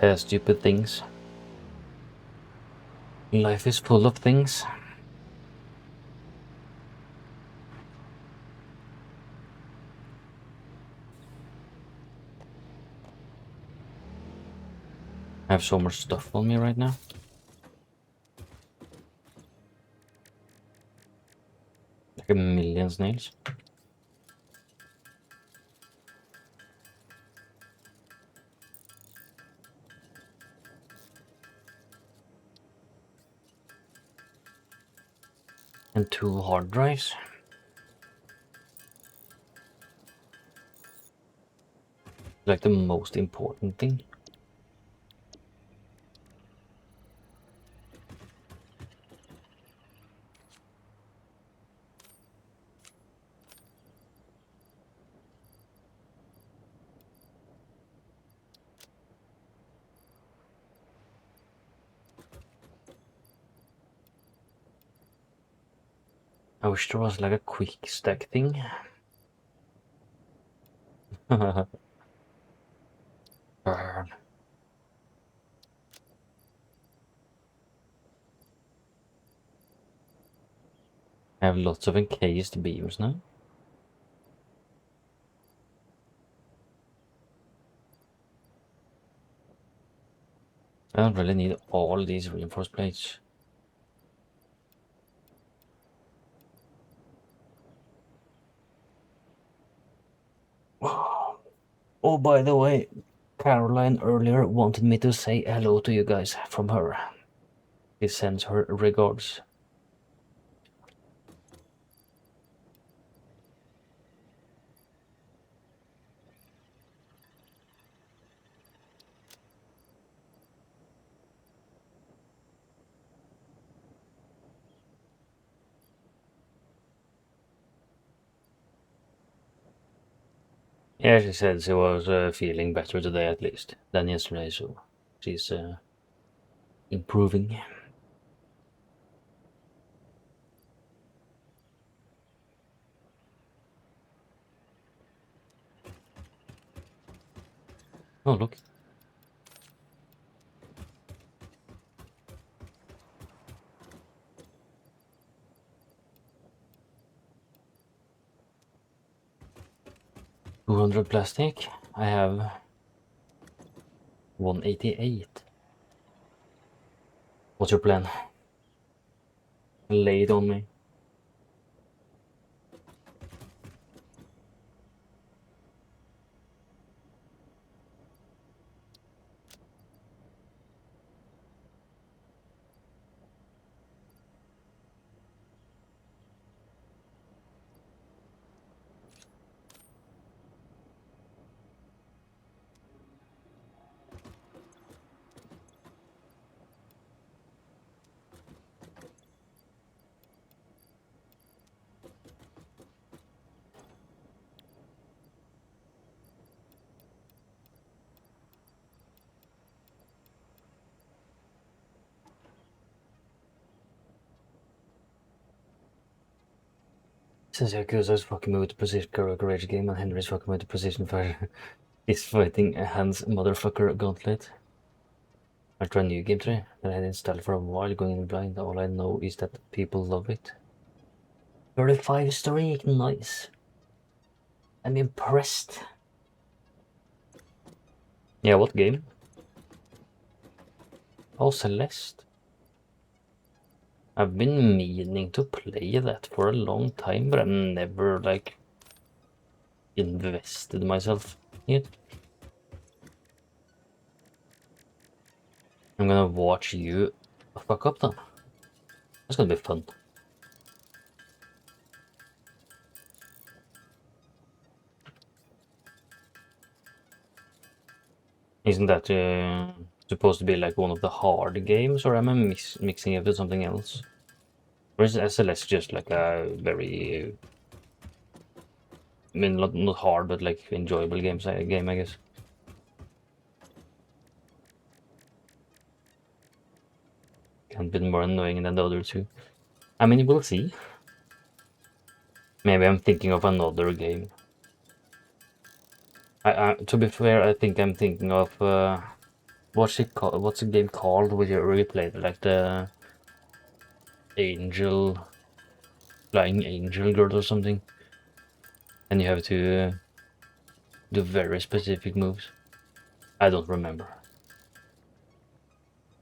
Yeah, stupid things. Life is full of things. I have so much stuff on me right now. Like a million snails. And 2 hard drives. Like the most important thing. I wish there was like a quick stack thing. Burn. I have lots of encased beams now. I don't really need all these reinforced plates. Oh, by the way, Caroline earlier wanted me to say hello to you guys from her. She sends her regards. Yeah, she said she was feeling better today at least than yesterday, so she's improving. Oh, look. $200 plastic. I have 188. What's your plan? Lay it on me. Since Yakuza's fucking moved to position courage game and Henry's fucking moved to position for he's fighting a Hans motherfucker gauntlet. I'll try a new game today that I had installed for a while going in blind. All I know is that people love it. 35 streak, nice. I'm impressed. Yeah, what game? Oh, Celeste. I've been meaning to play that for a long time, but I've never, like, invested myself in it. I'm gonna watch you fuck up then. That's gonna be fun. Isn't that supposed to be like one of the hard games, or am I mixing it with something else? Or is SLS just like a very, I mean, not hard, but like enjoyable game, I guess. Can't be more annoying than the other two. I mean, we'll see. Maybe I'm thinking of another game. To be fair, I think I'm thinking of what's the game called where you play like the angel, flying angel girl or something, and you have to do very specific moves. I don't remember.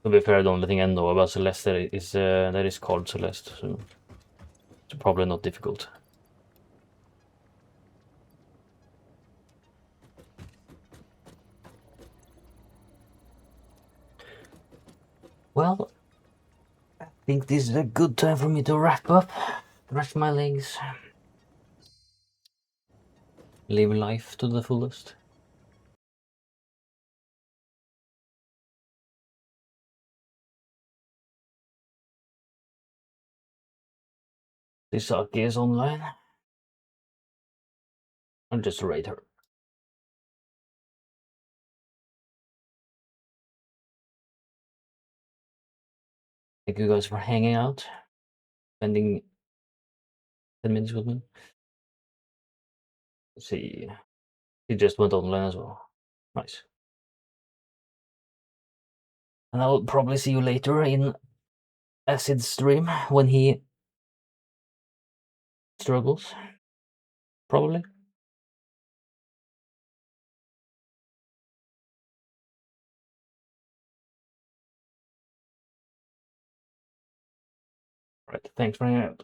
To be fair, the only thing I know about Celeste that is called Celeste. So It's probably not difficult. Well, I think this is a good time for me to wrap up, stretch my legs, live life to the fullest. Saki is online. I'll just rate her. Thank you guys for hanging out, spending 10 minutes with me. Let's see, he just went online as well. Nice. And I'll probably see you later in Acid stream when he struggles. Probably. Right, thanks for hanging out.